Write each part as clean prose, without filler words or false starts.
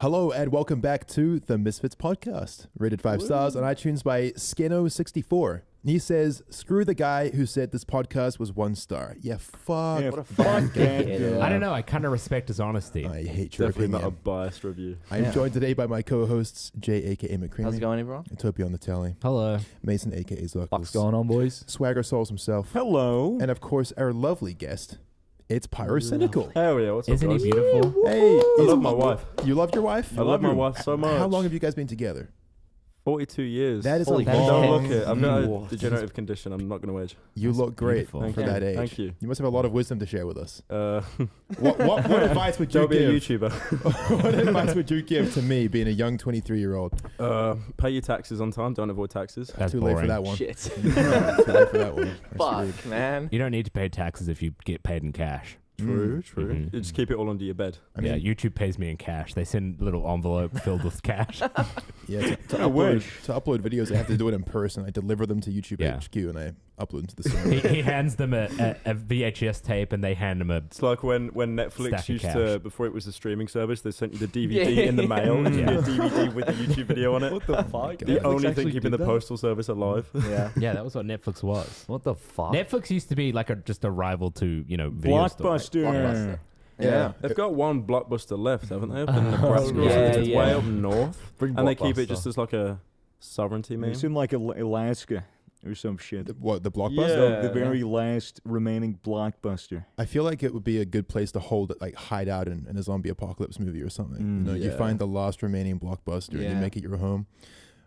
Hello and welcome back to the Misfits podcast, rated 5 stars on iTunes by Skeno64. He says, screw the guy who said this podcast was 1 star. Yeah, fuck. Yeah, what a fuck that. I don't know. I kind of respect his honesty. I hate your Definitely opinion. not a biased review. I'm joined today by my co-hosts, Jay, a.k.a. McCreamy. How's it going, everyone? And Toby on the telly. Hello. Mason, a.k.a. Zuckles. What's going on, boys? Swagger Souls himself. Hello. And of course, our lovely guest, it's PYROCYNICAL. Hell yeah, what's up, Isn't he guys? beautiful? Hey, I love my wife. You love your wife? I love my wife so much. How long have you guys been together? 42 years. That is Holy a shit. long... Don't look it. I've got Whoa. a degenerative condition. I'm not going to age. You look great beautiful. for Thank that you. age. Thank you. You must have a lot of wisdom to share with us. What What advice would you Don't be a give? YouTuber. What advice would you give to me, being a young 23-year-old? Pay your taxes on time. Don't avoid taxes. That's Too boring. late for that one. Shit. Too late for that one. We're screwed. Fuck, man. You don't need to pay taxes if you get paid in cash. True, true. Mhm. You just keep it all under your bed. I mean, Yeah, YouTube pays me in cash. They send a little envelope filled with cash. yeah, to I wish. upload videos, I have to do it in person. I deliver them to YouTube Yeah. HQ and I upload them to the server. he hands them a VHS tape and they hand him a... It's like when Netflix Stack of used cash. to, before it was a streaming service, they sent you the DVD in the mail. And you Yeah. get a DVD with the YouTube video on it. What the fuck? The Netflix only thing actually keeping the did that? postal service alive. Yeah. Yeah, that was what Netflix was. What the fuck? Netflix used to be like just a rival to, video stores. Blockbuster. Blockbuster. Yeah. They've got one Blockbuster left, haven't they? Up in Nebraska. yeah, It's yeah. way up north. Big And they keep it Blockbuster. just as like a sovereignty meme. It's in like Alaska or some shit. The Blockbuster? Yeah. The very last remaining Blockbuster. I feel like it would be a good place to hold it, like hide out in a zombie apocalypse movie or something. You Yeah. find the last remaining Blockbuster and you Yeah. make it your home.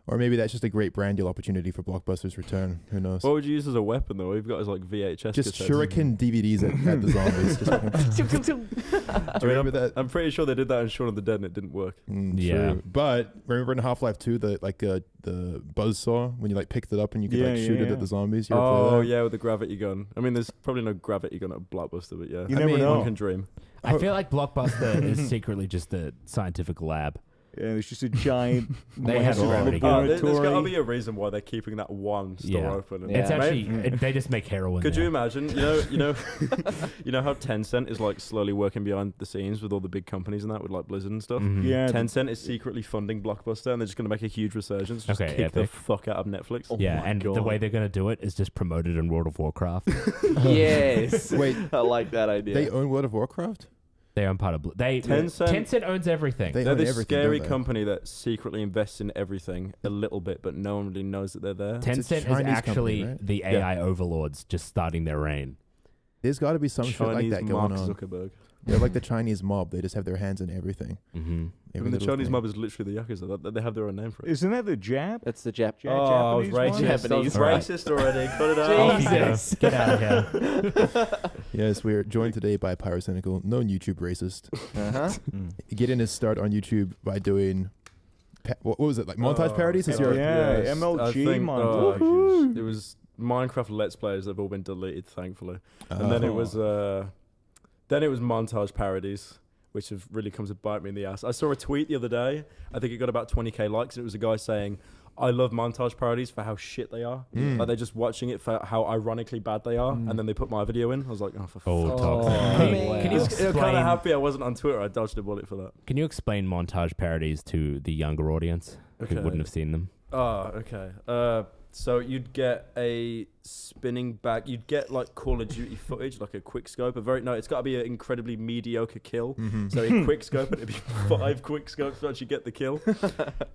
Or maybe that's just a great brand deal opportunity for Blockbuster's return. Who knows? What would you use as a weapon, though? We've got as like VHS Just cassettes. shuriken DVDs at the zombies. Just fucking- Do you remember that? I'm pretty sure they did that in Shaun of the Dead and it didn't work. Yeah. True. But remember in Half-Life 2, the buzzsaw, when you like picked it up and you could Yeah, shoot it yeah. at the zombies? You ever play Oh, that? yeah, with the gravity gun. I mean, there's probably no gravity gun at Blockbuster, but yeah. You I never mean, know. One can dream. I feel like Blockbuster is secretly just a scientific lab. Yeah, it's just a giant They have massive it already. There's got to laboratory. be a reason why they're keeping that one store Yeah. open. And Yeah. It's actually... Right? they just make heroin Could there. you imagine? You know how Tencent is like slowly working behind the scenes with all the big companies and that, with like Blizzard and stuff. Mhm. Yeah. Tencent is secretly funding Blockbuster, and they're just going to make a huge resurgence. Just Okay, kick the epic. fuck out of Netflix. Oh Yeah, my and the God. way they're going to do it is just promote it in World of Warcraft. Yes. Wait, I like that idea. they own World of Warcraft? They own part of... Tencent owns everything. They They're own this everything, scary don't they? company that secretly invests in everything a little bit, but no one really knows that they're there. Tencent is Chinese actually company, right? the AI overlords just starting their reign. There's got to be some shit like Chinese that Mark going on. Zuckerberg. They're like the Chinese mob. They just have their hands in everything. Mm-hmm. I Every mean, the little Chinese thing. mob is literally the Yakuza. They have their own name for it. Isn't that the Jap? That's the Jap. Ja- I was Japanese one? racist. I was Japanese. racist already. Cut it out. Jesus. Get out of here. Yes, we are joined today by PYROCYNICAL, known YouTube racist. Uh-huh. Getting his start on YouTube by doing, what was it, like montage parodies? Is yeah. your Yes, MLG I think, montages. it was Minecraft Let's Plays that have all been deleted, thankfully. And Uh, then it was montage parodies, which have really come to bite me in the ass. I saw a tweet the other day. I think it got about 20k likes, and it was a guy saying, "I love montage parodies for how shit they are. Mm. Like they're just watching it for how ironically bad they are." And then they put my video in. I was like, "Oh, for Oh, fuck's toxic. Oh, Can man. can you I'm kind of explain? happy I wasn't on Twitter. I dodged a bullet for that. Can you explain montage parodies to the younger audience who wouldn't have seen them? Oh, okay. So you'd get a spinning back. You'd get like Call of Duty footage, like a quick scope. It's got to be an incredibly mediocre kill. Mhm. So in quick scope, it'd be 5 quick scopes to actually get the kill.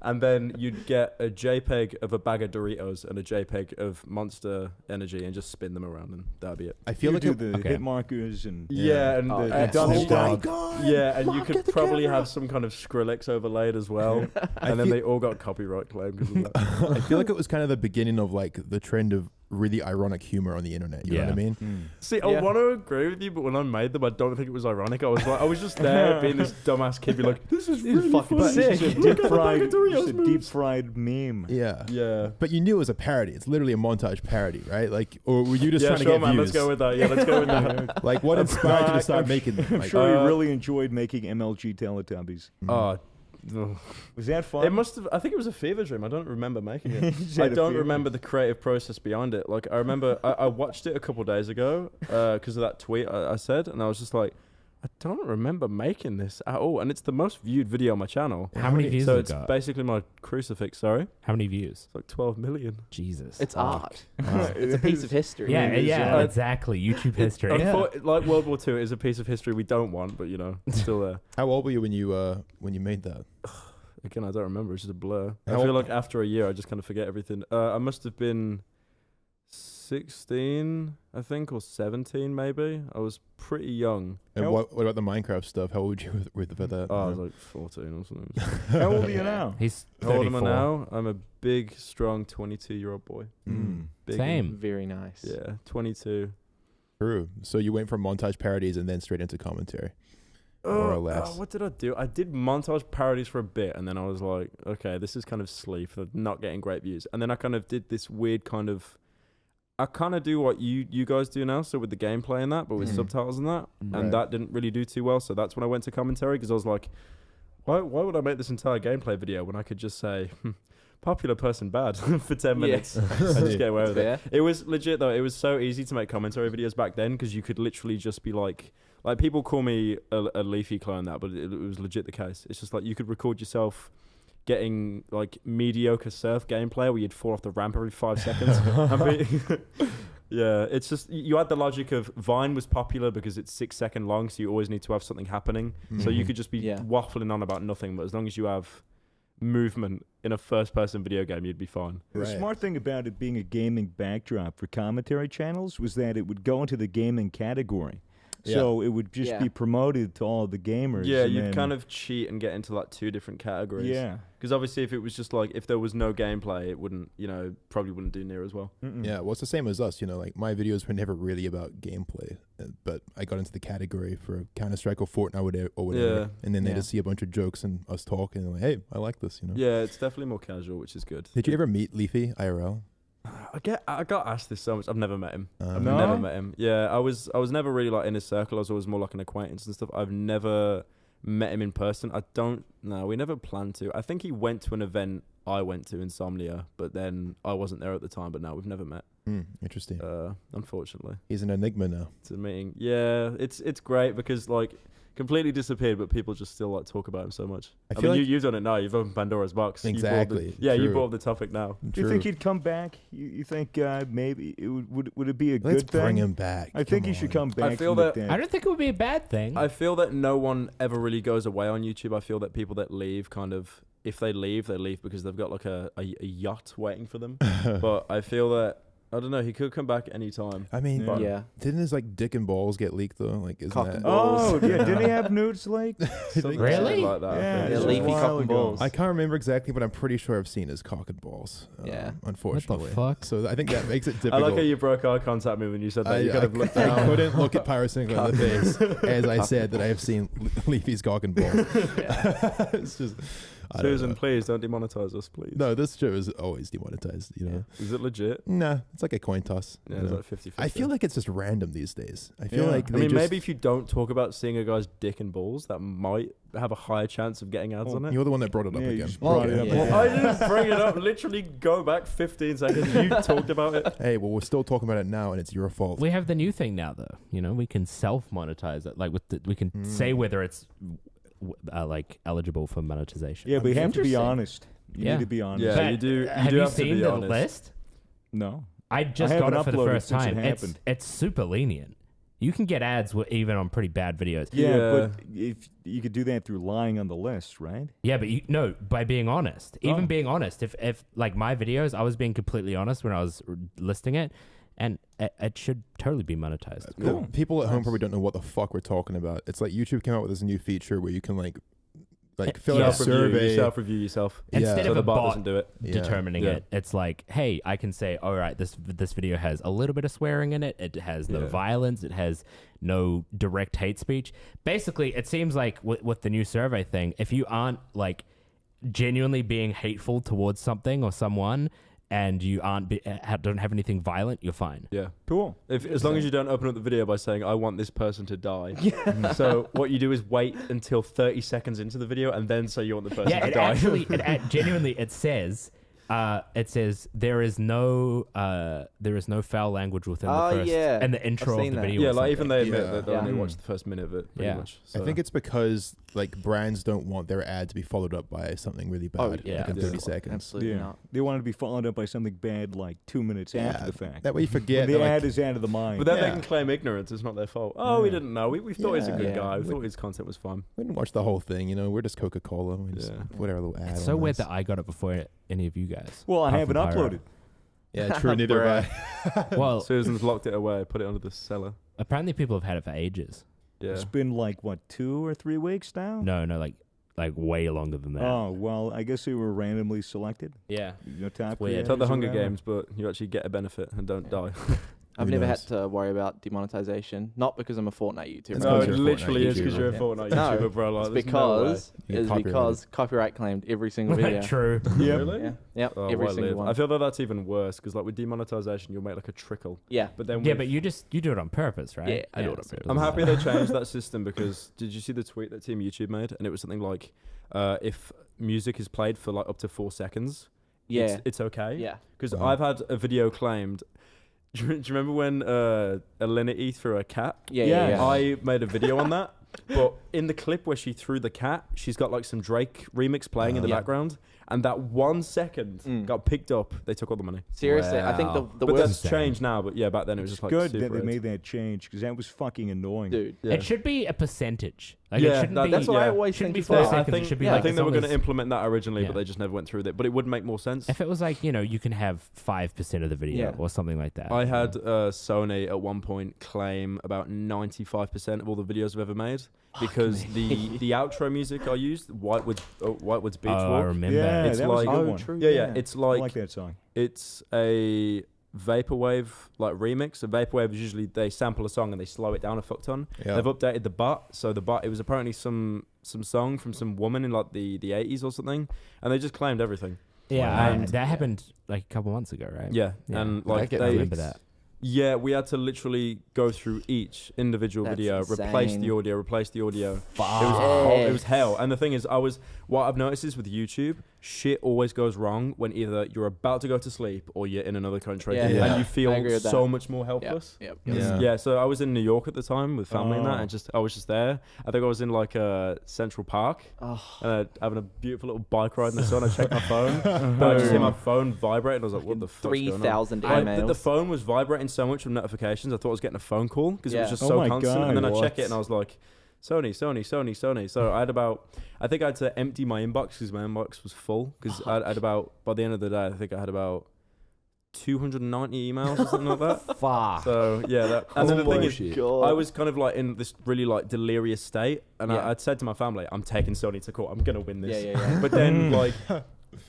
And then you'd get a JPEG of a bag of Doritos and a JPEG of Monster Energy and just spin them around, and that'd be it. I feel You like do it, the okay. hit markers and Yeah, and Oh, the that's double so down. God. Yeah, and you Look could at the probably camera. have some kind of Skrillex overlaid as well. And then feel- they all got copyright claim because of that. I feel like it was kind of the beginning of like the trend of really ironic humor on the internet. You know what I Yeah. mean? See, I Yeah. want to agree with you, but when I made them, I don't think it was ironic. I was just there being this dumbass kid, be like, "This is really fucking funny." sick. It's a deep fried, Doritos it's a moves. deep fried meme. Yeah. Yeah. But you knew it was a parody. It's literally a montage parody, right? Like, or were you just Yeah, trying to sure, get man. views? Let's go with that. Yeah, let's go with that. Like, what inspired you to start making them? I'm Like, sure you uh, really enjoyed making MLG Teletubbies. Oh, ugh. Was that fun? It must have. I think it was a fever dream. I don't remember making it. Just I had a don't feeling. remember the creative process behind it. Like I remember, I watched it a couple days ago because of that tweet I said, and I was just like, I don't remember making this at all, and it's the most viewed video on my channel. How many views So has it's it got? basically my crucifix. Sorry, How many views? it's like 12 million. Jesus. It's Fuck. art. Wow. It's a piece of history. yeah, is, yeah, yeah. exactly. YouTube history. Like World War II is a piece of history we don't want, but it's still there. How old were you when you made that? Again, I don't remember. It's just a blur. How I feel old- like after a year, I just kind of forget everything. I must have been 16, I think, or 17 maybe. I was pretty young. And How- what about the Minecraft stuff? How old were you with that? Oh, I was like 14 or something. How old are you now? He's How old am I 34. now? I'm a big, strong 22-year-old boy. Mm. Big Same. Very nice. Yeah, 22. True. So you went from montage parodies and then straight into commentary. More or less. What did I do? I did montage parodies for a bit, and then I was like, okay, this is kind of sleep for not getting great views. And then I kind of did this weird kind of... I kind of do what you guys do now, so with the gameplay and that, but with Mm. subtitles and that. Right. And that didn't really do too well, so that's when I went to commentary, because I was like, why would I make this entire gameplay video when I could just say, popular person bad for 10 minutes and just get away with it? Fair. It was legit, though. It was so easy to make commentary videos back then, because you could literally just be like people call me a Leafy clone that, but it was legit the case. It's just like you could record yourself getting like mediocre surf gameplay where you'd fall off the ramp every 5 seconds. Yeah, it's just you had the logic of Vine was popular because it's 6 second long, so you always need to have something happening. So you Mhm. could just be Yeah. waffling on about nothing, but as long as you have movement in a first person video game, you'd be fine. The Right. smart thing about it being a gaming backdrop for commentary channels was that it would go into the gaming category. Yeah. So it would just Yeah. be promoted to all the gamers. Yeah, and you'd then- kind of cheat and get into like 2 different categories. Yeah. Because obviously if it was just like, if there was no gameplay, it wouldn't, probably wouldn't do near as well. Mm-mm. Yeah, well, it's the same as us. Like my videos were never really about gameplay, but I got into the category for Counter-Strike or Fortnite or whatever, Yeah. and then they Yeah. just see a bunch of jokes and us talking, and like, hey, I like this. Yeah, it's definitely more casual, which is good. Did you ever meet Leafy IRL? I got asked this so much. I've never met him. I've No? never met him. Yeah, I was never really like in his circle. I was always more like an acquaintance and stuff. I've never met him in person. We never planned to. I think he went to an event I went to, Insomnia, but then I wasn't there at the time. But no, we've never met. Interesting. Unfortunately, He's an enigma now. it's a meeting. Yeah, it's great because like completely disappeared, but people just still like talk about him so much. I I feel mean, like- you've done it now. You've opened Pandora's box. You brought up the- Exactly, you true. brought up the topic now. Do you think he'd come back? You think maybe it would it be a Let's good thing? bring him back. I think he should come back. I feel from the that- dead. I don't think it would be a bad thing. I feel that no one ever really goes away on YouTube. I feel that people that leave kind of, if they leave because they've got like a yacht waiting for them. But I feel that, I don't know, he could come back anytime. I mean, Yeah. Yeah. didn't his dick and balls get leaked though? Like, isn't Cock that? and balls. Oh, yeah. Didn't he have nudes like? Something Really? like that. I Yeah, think. Yeah, just a leafy while cock and ago. balls. I can't remember exactly, but I'm pretty sure I've seen his cock and balls. Yeah. Unfortunately. fuck? So I think that makes it I difficult. like how you broke eye contact me when you said that. You could have looked I down. couldn't look at Pyrocynical in the face as I said that I have seen Leafy's cock and balls. it's just, I don't Susan, know. please don't demonetize us, please. No, this show is always demonetized. Is it legit? Nah, it's like a coin toss. Yeah, you it's know. like 50-50. I feel like it's just random these days. I feel Yeah. like I they mean, just, maybe if you don't talk about seeing a guy's dick and balls, that might have a higher chance of getting ads on it. you're the one that brought it up Yeah, you again. just brought it up Yeah. again. I didn't bring it up. Literally, go back 15 seconds. You talked about it. Hey, well, we're still talking about it now, and it's your fault. We have the new thing now, though. We can self-monetize it. Like we can say whether it's like eligible for monetization. Yeah, but you have to be Interesting. honest. You Yeah. need to be honest. Yeah, But you do. have do you have to seen be the honest. list? No. I just I got it haven't for the uploaded first since it time. happened. It's super lenient. You can get ads even on pretty bad videos. Yeah, Yeah. but if you could do that through lying on the list, right? Yeah, but by being honest. Even Oh. being honest. If like my videos, I was being completely honest when I was listing it, and it should totally be monetized. Cool. People at home Nice. probably don't know what the fuck we're talking about. It's like YouTube came out with this new feature where you can like It- fill yeah. out a survey. Self-review yourself. Instead Yeah. of So a the bot bot doesn't do it. Yeah. determining Yeah. it, it's like, hey, I can say, all right, this video has a little bit of swearing in it. It has no Yeah. violence. It has no direct hate speech. Basically, it seems like with the new survey thing, if you aren't like genuinely being hateful towards something or someone, and you don't have anything violent, you're fine. Yeah. Cool. As long as you don't open up the video by saying, I want this person to die. So what you do is wait until 30 seconds into the video and then say you want the person Yeah, to it die. actually, genuinely, it says It says there is no foul language within the first and the intro of seen the that. video. Yeah, or like even something. they admit Yeah. that they only Yeah. watched the first minute of it, pretty Yeah. much. I So. think it's because like brands don't want their ad to be followed up by something really bad, Oh, yeah. like in Yeah. 30 seconds. Absolutely Yeah. not. They want to be followed up by something bad like 2 minutes Yeah, after the fact. that way you forget. When the that, like, ad is out of the mind. But then they Yeah. can claim ignorance. It's not their fault. Oh, we Yeah. didn't know. We thought he was a good Yeah. guy. We We- thought his content was fun. we didn't watch the whole thing, you know. We're just Coca-Cola. We just Yeah. put our little ad. It's so on weird this. that I got it before any of you guys. Well, I apart haven't from Pyro. uploaded. Yeah, true. Neither have I. Well, Susan's locked it away, put it under the cellar. apparently people have had it for ages. Yeah. It's been like, what, 2 or 3 weeks now? No, like way longer than that. Oh, well, I guess they were randomly selected. Yeah. Top weird. It's like the creators or Hunger whatever. Games, but you actually get a benefit and don't die. I've Who never knows? had to worry about demonetization. Not because I'm a Fortnite YouTuber. It's No, 'cause it you're a literally Fortnite is because YouTuber. you're a Yeah. Fortnite No, YouTuber, bro. Like, It's there's no way. because copyright claimed every single video. True. Yep. Really? Yeah. Yep. Oh, every why single live? one. I feel that that's even worse because, like, with demonetization, you'll make like a trickle. Yeah. But then, Yeah, with- but you do it on purpose, right? Yeah, I do it on so purpose. I'm doesn't happy matter. they changed that system because did you see the tweet that Team YouTube made? And it was something like, if music is played for like up to 4 seconds, Yeah. it's okay. Yeah. Because Wow. I've had a video claimed. Do you remember when Alinity threw a cat? Yeah. Yeah. Yeah. I made a video on that, but in the clip where she threw the cat, she's got like some Drake remix playing in the Yeah. background, and that 1 second Mm. got picked up. They took all the money. Seriously, I think Wow. the But worst that's changed now. But yeah, back then it was just like Good super that they red. made that change because that was fucking annoying. dude. Yeah. It should be a percentage. Like it Yeah, shouldn't that- be. That's what I yeah. always shouldn't think. be as 4 well. I seconds. think, It should be I like think as they were long going to as- implement that originally, Yeah. but they just never went through with it. But it would make more sense. If it was like, you can have 5% of the video Yeah. or something like that. I had Sony at one point claim about 95% of all the videos I've ever made because the outro music I used, Whitewood's Beach Oh, I Walk. remember. Yeah, It's that was a like- good Oh, one. true. Yeah, it's I like like that song. it's a vaporwave like remix. A vaporwave is usually they sample a song and they slow it down a fuck ton. Yeah. They've updated the butt, so the butt it was apparently some song from some woman in like the 80s or something, and they just claimed everything. Yeah, And- that happened like a couple months ago, right? Yeah, Yeah. and I like get I they remember that. Yeah, we had to literally go through each individual That's video, replace the insane. audio, replace the audio. Fuck. It was hell. And the thing is, what I've noticed is with YouTube, shit always goes wrong when either you're about to go to sleep or you're in another country, Yeah, yeah. and you I feel agree with so that. much more helpless. Yep. Yeah. Yeah, so I was in New York at the time with family and that, Oh. and I was just there. I think I was in like Central Park, Oh, having a beautiful little bike ride in the sun. I checked my phone, and I just hear my phone vibrate, and I was like, "What the fuck's going on?" 3,000 The emails. phone was vibrating so much from notifications. I thought I was getting a phone call because it was Yeah. just Oh so my constant. God, And then I check what? it and I was like, Sony. So I think I had to empty my inbox because my inbox was full because I had about, by the end of the day, I think I had about 290 emails or something like that. Fuck. So yeah, and then the thing is, God. I was kind of like in this really like delirious state, and Yeah. I'd said to my family, "I'm taking Sony to court. I'm gonna win this." yeah. But then like,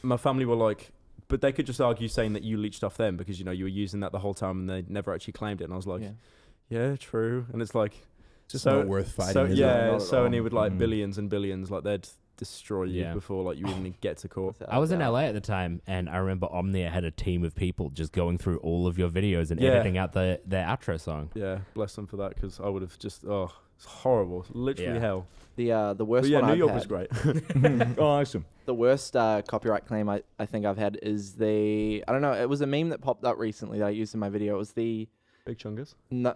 my family were like, but they could just argue saying that you leached off them because you were using that the whole time and they never actually claimed it. And I was like, yeah, true. And it's like, Just so- not worth fighting. so is it? yeah, Not at Sony all. with like Mm. billions and billions, like they'd destroy you Yeah. before like you even get to court. I was in LA at the time, and I remember Omnia had a team of people just going through all of your videos and Yeah. editing out their outro song. Yeah, bless them for that because I would have just it's horrible, it's literally Yeah. hell. The worst But yeah, one New I've York had, was great. Awesome. the worst copyright claim I think I've had is I don't know, it was a meme that popped up recently that I used in my video. It was the Big chungus. no,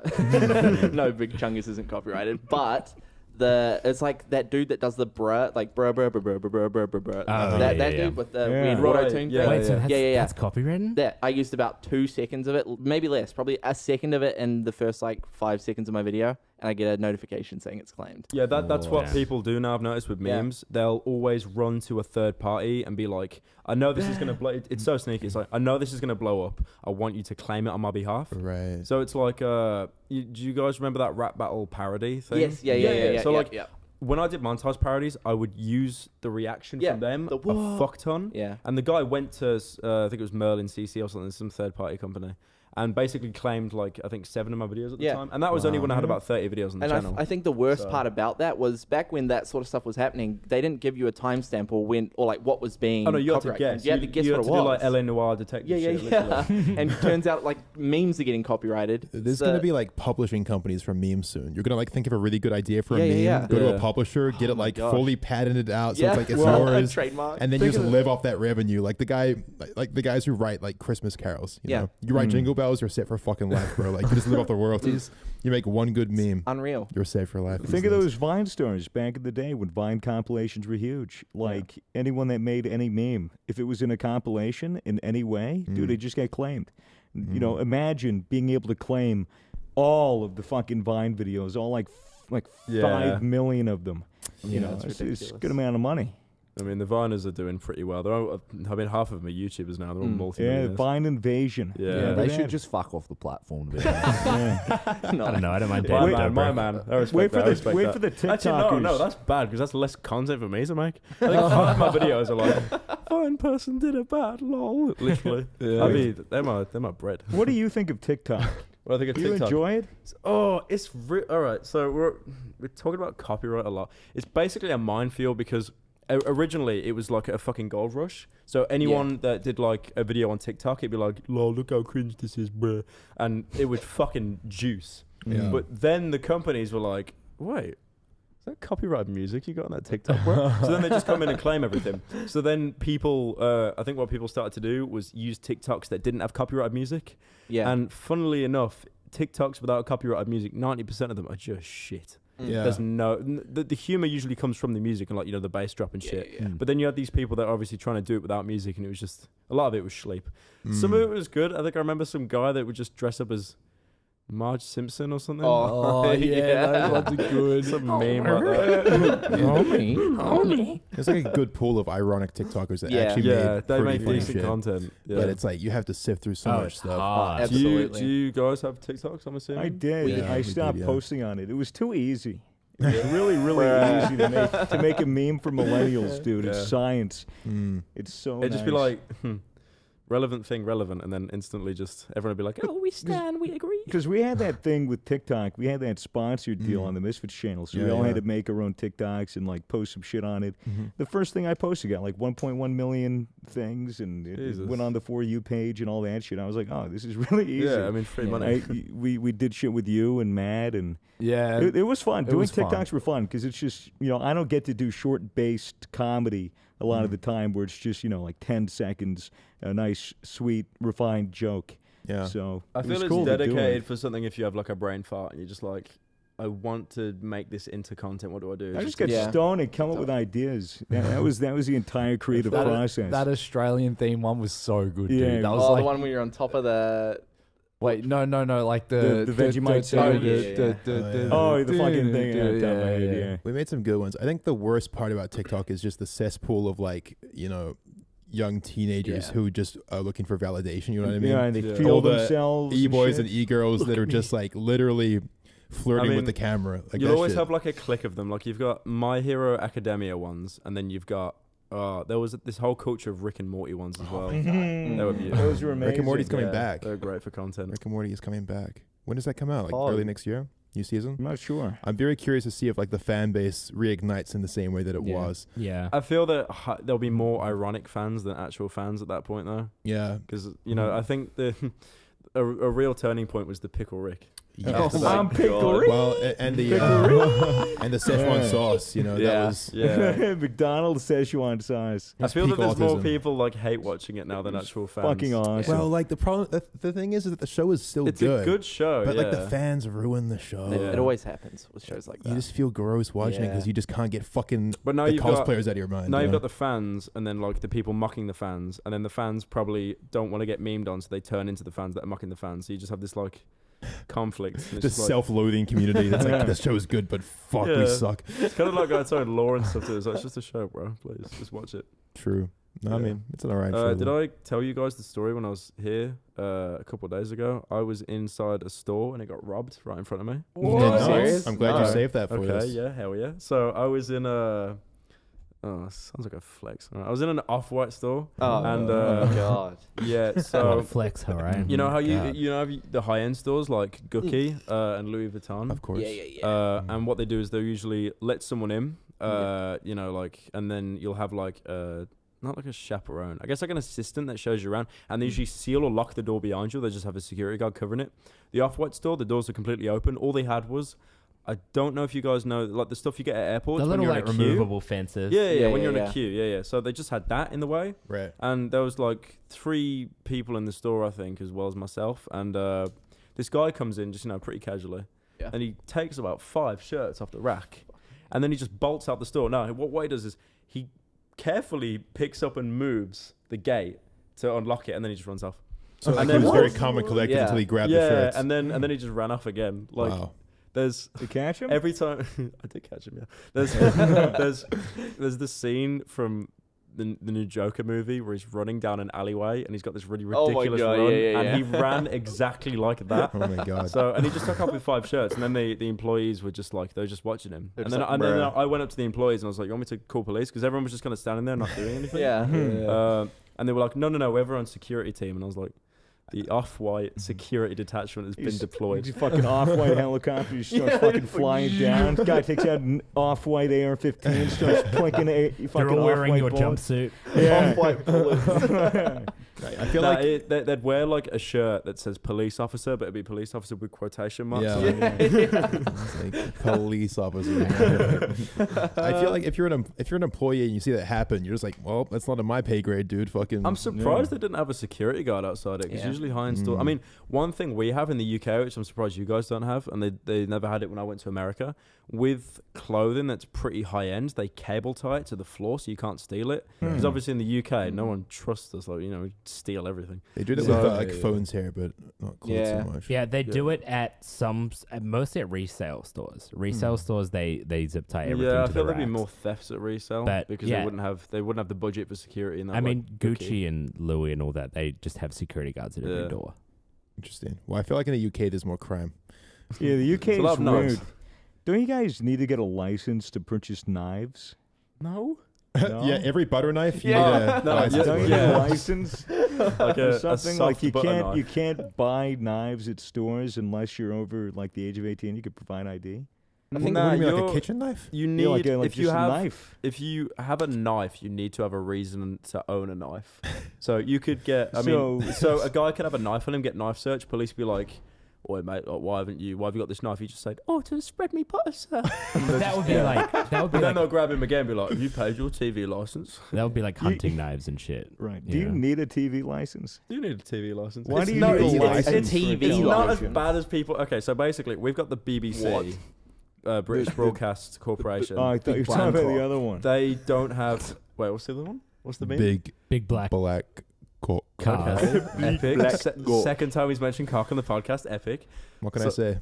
no, Big Chungus isn't copyrighted, but it's like that dude that does the bruh, like bruh. Oh, that yeah. dude with the Yeah. weird Right, auto-tune yeah. thing. Wait, so that's, Yeah. that's copywritten? That I used about 2 seconds of it, maybe less, probably a second of it in the first like 5 seconds of my video, and I get a notification saying it's claimed. Yeah, that's what Yeah. people do now. I've noticed with Yeah. memes, they'll always run to a third party and be like, "I know this is gonna blow." It's so sneaky. It's like, "I know this is gonna blow up. I want you to claim it on my behalf." Right. So it's like, do you guys remember that rap battle parody thing? Yes, yeah. So like, yeah. when I did montage parodies, I would use the reaction Yeah, from them the a what? fuck ton. Yeah. And the guy went to, I think it was Merlin CC or something, some third party company. and basically claimed like I think 7 of my videos at the Yeah. time, and that was only when I had about 30 videos on the And channel. I think the worst So- part about that was back when that sort of stuff was happening, they didn't give you a timestamp or when or like what was being. Oh no, you had to copyright guess. claimed. You had to guess you what had it to was. do like LA Noir detective. yeah, shit, yeah. literally. And it turns out like memes are getting copyrighted. There's So- going to be like publishing companies for memes soon. You're going to like think of a really good idea for a Yeah, meme, yeah, yeah. go to Yeah. a publisher, get it my like gosh. fully patented out, so yeah, it's like it's well, yours, trademark. and then you Think just of live off that revenue. Like the guys who write like Christmas carols. You Yeah. know? You write Mm. Jingle Bells, you're set for fucking life, bro. Like you just live off the royalties. You make one good meme, Unreal. you're safe for life. Think of those Vine stars back in the day when Vine compilations were huge. Like anyone that made any meme, if it was in a compilation in any way, dude, it just got claimed. You know, imagine being able to claim all of the fucking Vine videos, all like Yeah. 5 million of them. You Yeah, know, that's it's a ridiculous. good amount of money. I mean, the Viners are doing pretty well. They're all, I mean, half of them are YouTubers now. They're all Mm. multi-millionaires. Yeah, Vine invasion. Yeah. Yeah, look they at should that. just fuck off the platform. Yeah. I don't know. I don't mind My David man, Dobrik. my man. I respect Wait for that. I the respect wait that. for the TikTokers. Actually, no, that's bad because that's less content for me to make. I think half my videos are like, fine person did a bad lol. Literally. I mean, they're my bread. What do you think of TikTok? What I think of Do you TikTok. enjoy it? Oh, it's all right. So we're talking about copyright a lot. It's basically a minefield because originally it was like a fucking gold rush. So anyone that did like a video on TikTok, it'd be like, "Lol, look how cringe this is, bruh," and it would fucking juice. Yeah. But then the companies were like, "Wait, is that copyright music you got on that TikTok, bro?" So then they just come in and claim everything. So then people, I think what people started to do was use TikToks that didn't have copyright music. Yeah. And funnily enough, TikToks without copyrighted music, 90% of them are just shit. Yeah. There's the humor usually comes from the music and like, you know, the bass drop and shit. Yeah. But then you had these people that are obviously trying to do it without music, and it was just, a lot of it was sleep. Some of it was good. I think I remember some guy that would just dress up as Marge Simpson or something. Oh, yeah, those ones are good. Some meme like that. Homie. There's like a good pool of ironic TikTokers that Yeah. actually Yeah, made they pretty make funny decent shit. content. Yeah. But it's like you have to sift through so Oh, much it's stuff. hard. do you Absolutely. guys have TikToks, I'm assuming? I did. Yeah, I we stopped did, yeah. posting on it. It was too easy. It was really, really easy to make a meme for millennials, dude. Yeah. It's science. Mm. It's so It'd just be nice. like, relevant thing, relevant, and then instantly just everyone would be like, "Oh, we stand, we agree." Because we had that thing with TikTok. We had that sponsored deal on the Misfits channel. So we Yeah, all yeah. had to make our own TikToks and like post some shit on it. The first thing I posted got like 1.1 million things, and it Jesus. went on the For You page and all that shit. I was like, oh, this is really easy. Yeah, I mean, free money. we did shit with you and Matt, and Yeah. it was fun. it Doing was fun. TikToks were fun because it's just, you know, I don't get to do short-based comedy a lot Mm. of the time where it's just, you know, like 10 seconds, a nice, sweet, refined joke. Yeah. So I it feel was it's cool to do it. dedicated for something if you have like a brain fart and you're just like, I want to make this into content. What do I do? I It's just get Yeah. stoned and come up with ideas. That was the entire creative That- process. That Australian theme one was so good, Yeah. dude. That was Oh, like, the one where you're on top of the. wait, no, like the Vegemite salad. Oh, the fucking thing. Yeah, yeah. We made some good ones. I think the worst part about TikTok is just the cesspool of like, you know, young teenagers Yeah. who just are looking for validation. You know what I mean? Yeah, and they Yeah. feel All the themselves. E-boys shit. and e-girls that are just like literally flirting I mean, with the camera. Like You'll that always shit. have like a clique of them. Like you've got My Hero Academia ones, and then you've got there was this whole culture of Rick and Morty ones as well. Mhm. They were beautiful. Those were amazing. Rick and Morty's coming Yeah, back. They're great for content. Rick and Morty is coming back. When does that come out? Like Oh. early next year? New season? I'm not sure. I'm very curious to see if like the fan base reignites in the same way that it Yeah. was. Yeah. I feel that there'll be more ironic fans than actual fans at that point, though, Yeah. because you know I think a real turning point was the Pickle Rick. Yes. Oh my I'm Pickle Rick. Well, and the and the Szechuan Yeah. sauce, you know, that Yeah. was Yeah. McDonald's Szechuan sauce. I feel that peak there's more autism. people like hate watching it now than actual fans. Fucking awesome. well, like the problem. The thing is that the show is still It's good, a good show, but like yeah. the fans ruin the show. It, Yeah. it always happens with shows like that. You just feel gross watching it Yeah. because you just can't get fucking But now the you've got cosplayers out of your mind. now you you've know? got the fans, and then like the people mocking the fans, and then the fans probably don't want to get memed on, so they turn into the fans that are mocking the fans. So you just have this like conflict. And it's this just, like, self-loathing community that's Yeah. like this show is good, but fuck, Yeah. we suck. it's kind of like got its own lore and stuff to it. It's like, it's just a show, bro. Please, just watch it. True. No, I Yeah. mean it's an alright show. Did I tell you guys the story when I was here a couple of days ago? I was inside a store and it got robbed right in front of me. Yeah, nice. Serious? I'm glad No. you saved that for Okay, us. yeah, hell yeah. So I was in Oh, sounds like a flex. I was in an Off-White store. Oh, And, God. Yeah, What so a flex, all right. you know how God. you know the high-end stores like Gucci and Louis Vuitton. Of course. And what they do is they'll usually let someone in, you know, like, and then you'll have like not like a chaperone, I guess like an assistant that shows you around, and they usually seal or lock the door behind you. They just have a security guard covering it. The Off-White store, the doors are completely open. All they had was, I don't know if you guys know, like the stuff you get at airports The when little you're like in a queue. removable fences. Yeah, when you're in yeah. a queue, yeah. So they just had that in the way. Right. And there was like 3 people in the store, I think, as well as myself. And this guy comes in just, you know, pretty casually. Yeah. And he takes about 5 shirts off the rack. And then he just bolts out the store. No, what he does is he carefully picks up and moves the gate to unlock it. And then he just runs off. So like And he then was what? very calm and collected Yeah. until he grabbed the Yeah, shirts. and then he just ran off again. Like, wow. there's... To catch him? Every time... I did catch him, yeah. There's this scene from... The new Joker movie where he's running down an alleyway and he's got this really Oh my ridiculous God, run, yeah. and he ran exactly like that. Oh my god. So, and he just took off with 5 shirts, and then the employees were just like, they were just watching him. They're And just then, like, and then "Bruh." I went up to the employees and I was like, you want me to call police? Because everyone was just kind of standing there not doing anything. Yeah. And they were like, no, we're on security team. And I was like, the Off-White security detachment has been deployed. He's a fucking Off-White helicopter. He starts fucking flying down. Guy takes out an Off-White AR-15, starts plinking They're fucking all wearing Off-White your bullets. jumpsuit. Yeah. Off-White bullets. I feel like they'd wear like a shirt that says police officer, but it'd be police officer with quotation marks. Yeah. on it. it's like police officer. I feel like if you're an employee and you see that happen, you're just like, well, that's not in my pay grade, dude. Fucking. I'm surprised they didn't have a security guard outside it, because Yeah. usually high-end store. I mean, one thing we have in the UK, which I'm surprised you guys don't have, and they never had it when I went to America, with clothing that's pretty high-end, they cable tie it to the floor so you can't steal it. Because obviously in the UK, no one trusts us. Like, you know, we steal everything. They do that So- with like phones here, but not clothes Yeah. so much. Yeah, they do it at mostly at resale stores. Resale stores, they zip tie everything Yeah, I to feel the there'd be racks. more thefts at resale, But, because yeah. they wouldn't have the budget for security. In that, I mean, like, Gucci and Louis and all that, they just have security guards at every Yeah. door. Interesting. Well, I feel like in the UK there's more crime. Yeah, the UK It's a lot is of knives. weird. Don't you guys need to get a license to purchase knives? No. No? Yeah, every butter knife. You Yeah. need a No, license Don't for you it. need a Yeah. license? Like Or a something soft like you butter can't knife. buy knives at stores unless you're over like the age of 18. You could provide ID. I Well, think nah, what do you mean, like a you're- kitchen knife? You need Yeah, like if you just a have knife. if you have a knife, you need to have a reason to own a knife. So you could get. I So- mean, so a guy could have a knife on him, get knife search. Police be like, "Oi, mate, why have you got this knife?" You just said, "Oh, to spread me butter, sir." That would be like But then like they'll grab him again, and be like, "Have you paid your TV license? that would be like hunting knives and shit. Right. Do you Yeah. need a TV license? Do you need a TV license?" Why It's do you not- need a it's- license? It's a TV It's not as license. bad as people. Okay, so basically, we've got the BBC, British Broadcast Corporation. Oh, I thought you were talking about the other one. They don't have. Wait, what's the other one? What's the meme? Big Big black cock. car. Okay. Epic. Black Se- goat. second time he's mentioned cock on the podcast. Epic. What can I say?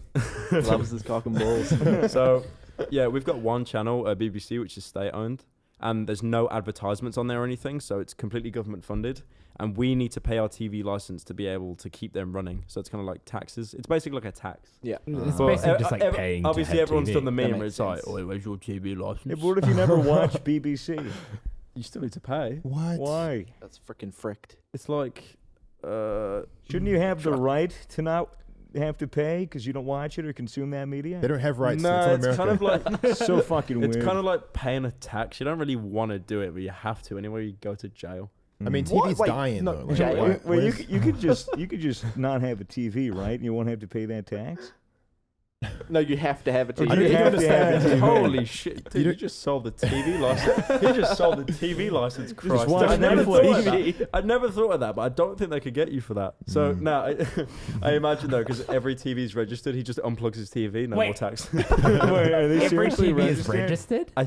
Loves his cock and balls. So, yeah, we've got one channel, BBC, which is state-owned, and there's no advertisements on there or anything, so it's completely government-funded, and we need to pay our TV license to be able to keep them running. So it's kind of like taxes. It's basically like a tax. Yeah. It's But basically just like paying. to Obviously, have everyone's TV. done the meme That where makes it's like, sense. "Oh, where's your TV license?" Yeah, but what if you never watch BBC? You still need to pay. What? Why? That's freaking fricked. It's like, Shouldn't you have the right to not have to pay because you don't watch it or consume that media? They don't have rights. No, it's it's not America. kind of like so fucking weird. it's kind of like paying a tax. You don't really want to do it, but you have to anyway. You go to jail. I mean, What? TV's Wait, dying no, though. Like, jail? why- Well, you, where's- you could just not have a TV, right? And you won't have to pay that tax. No, you have to have a I TV. don't You think have to have understand. it. Holy shit, dude! You don't- just sold the TV license. He just sold the TV license. Christ, watch I never Netflix. thought of that. I never thought of that, but I don't think they could get you for that. So now, I imagine though, because every TV's registered, he just unplugs his TV, no more Wait. tax. Wait, are they Every seriously TV is registered? registered. I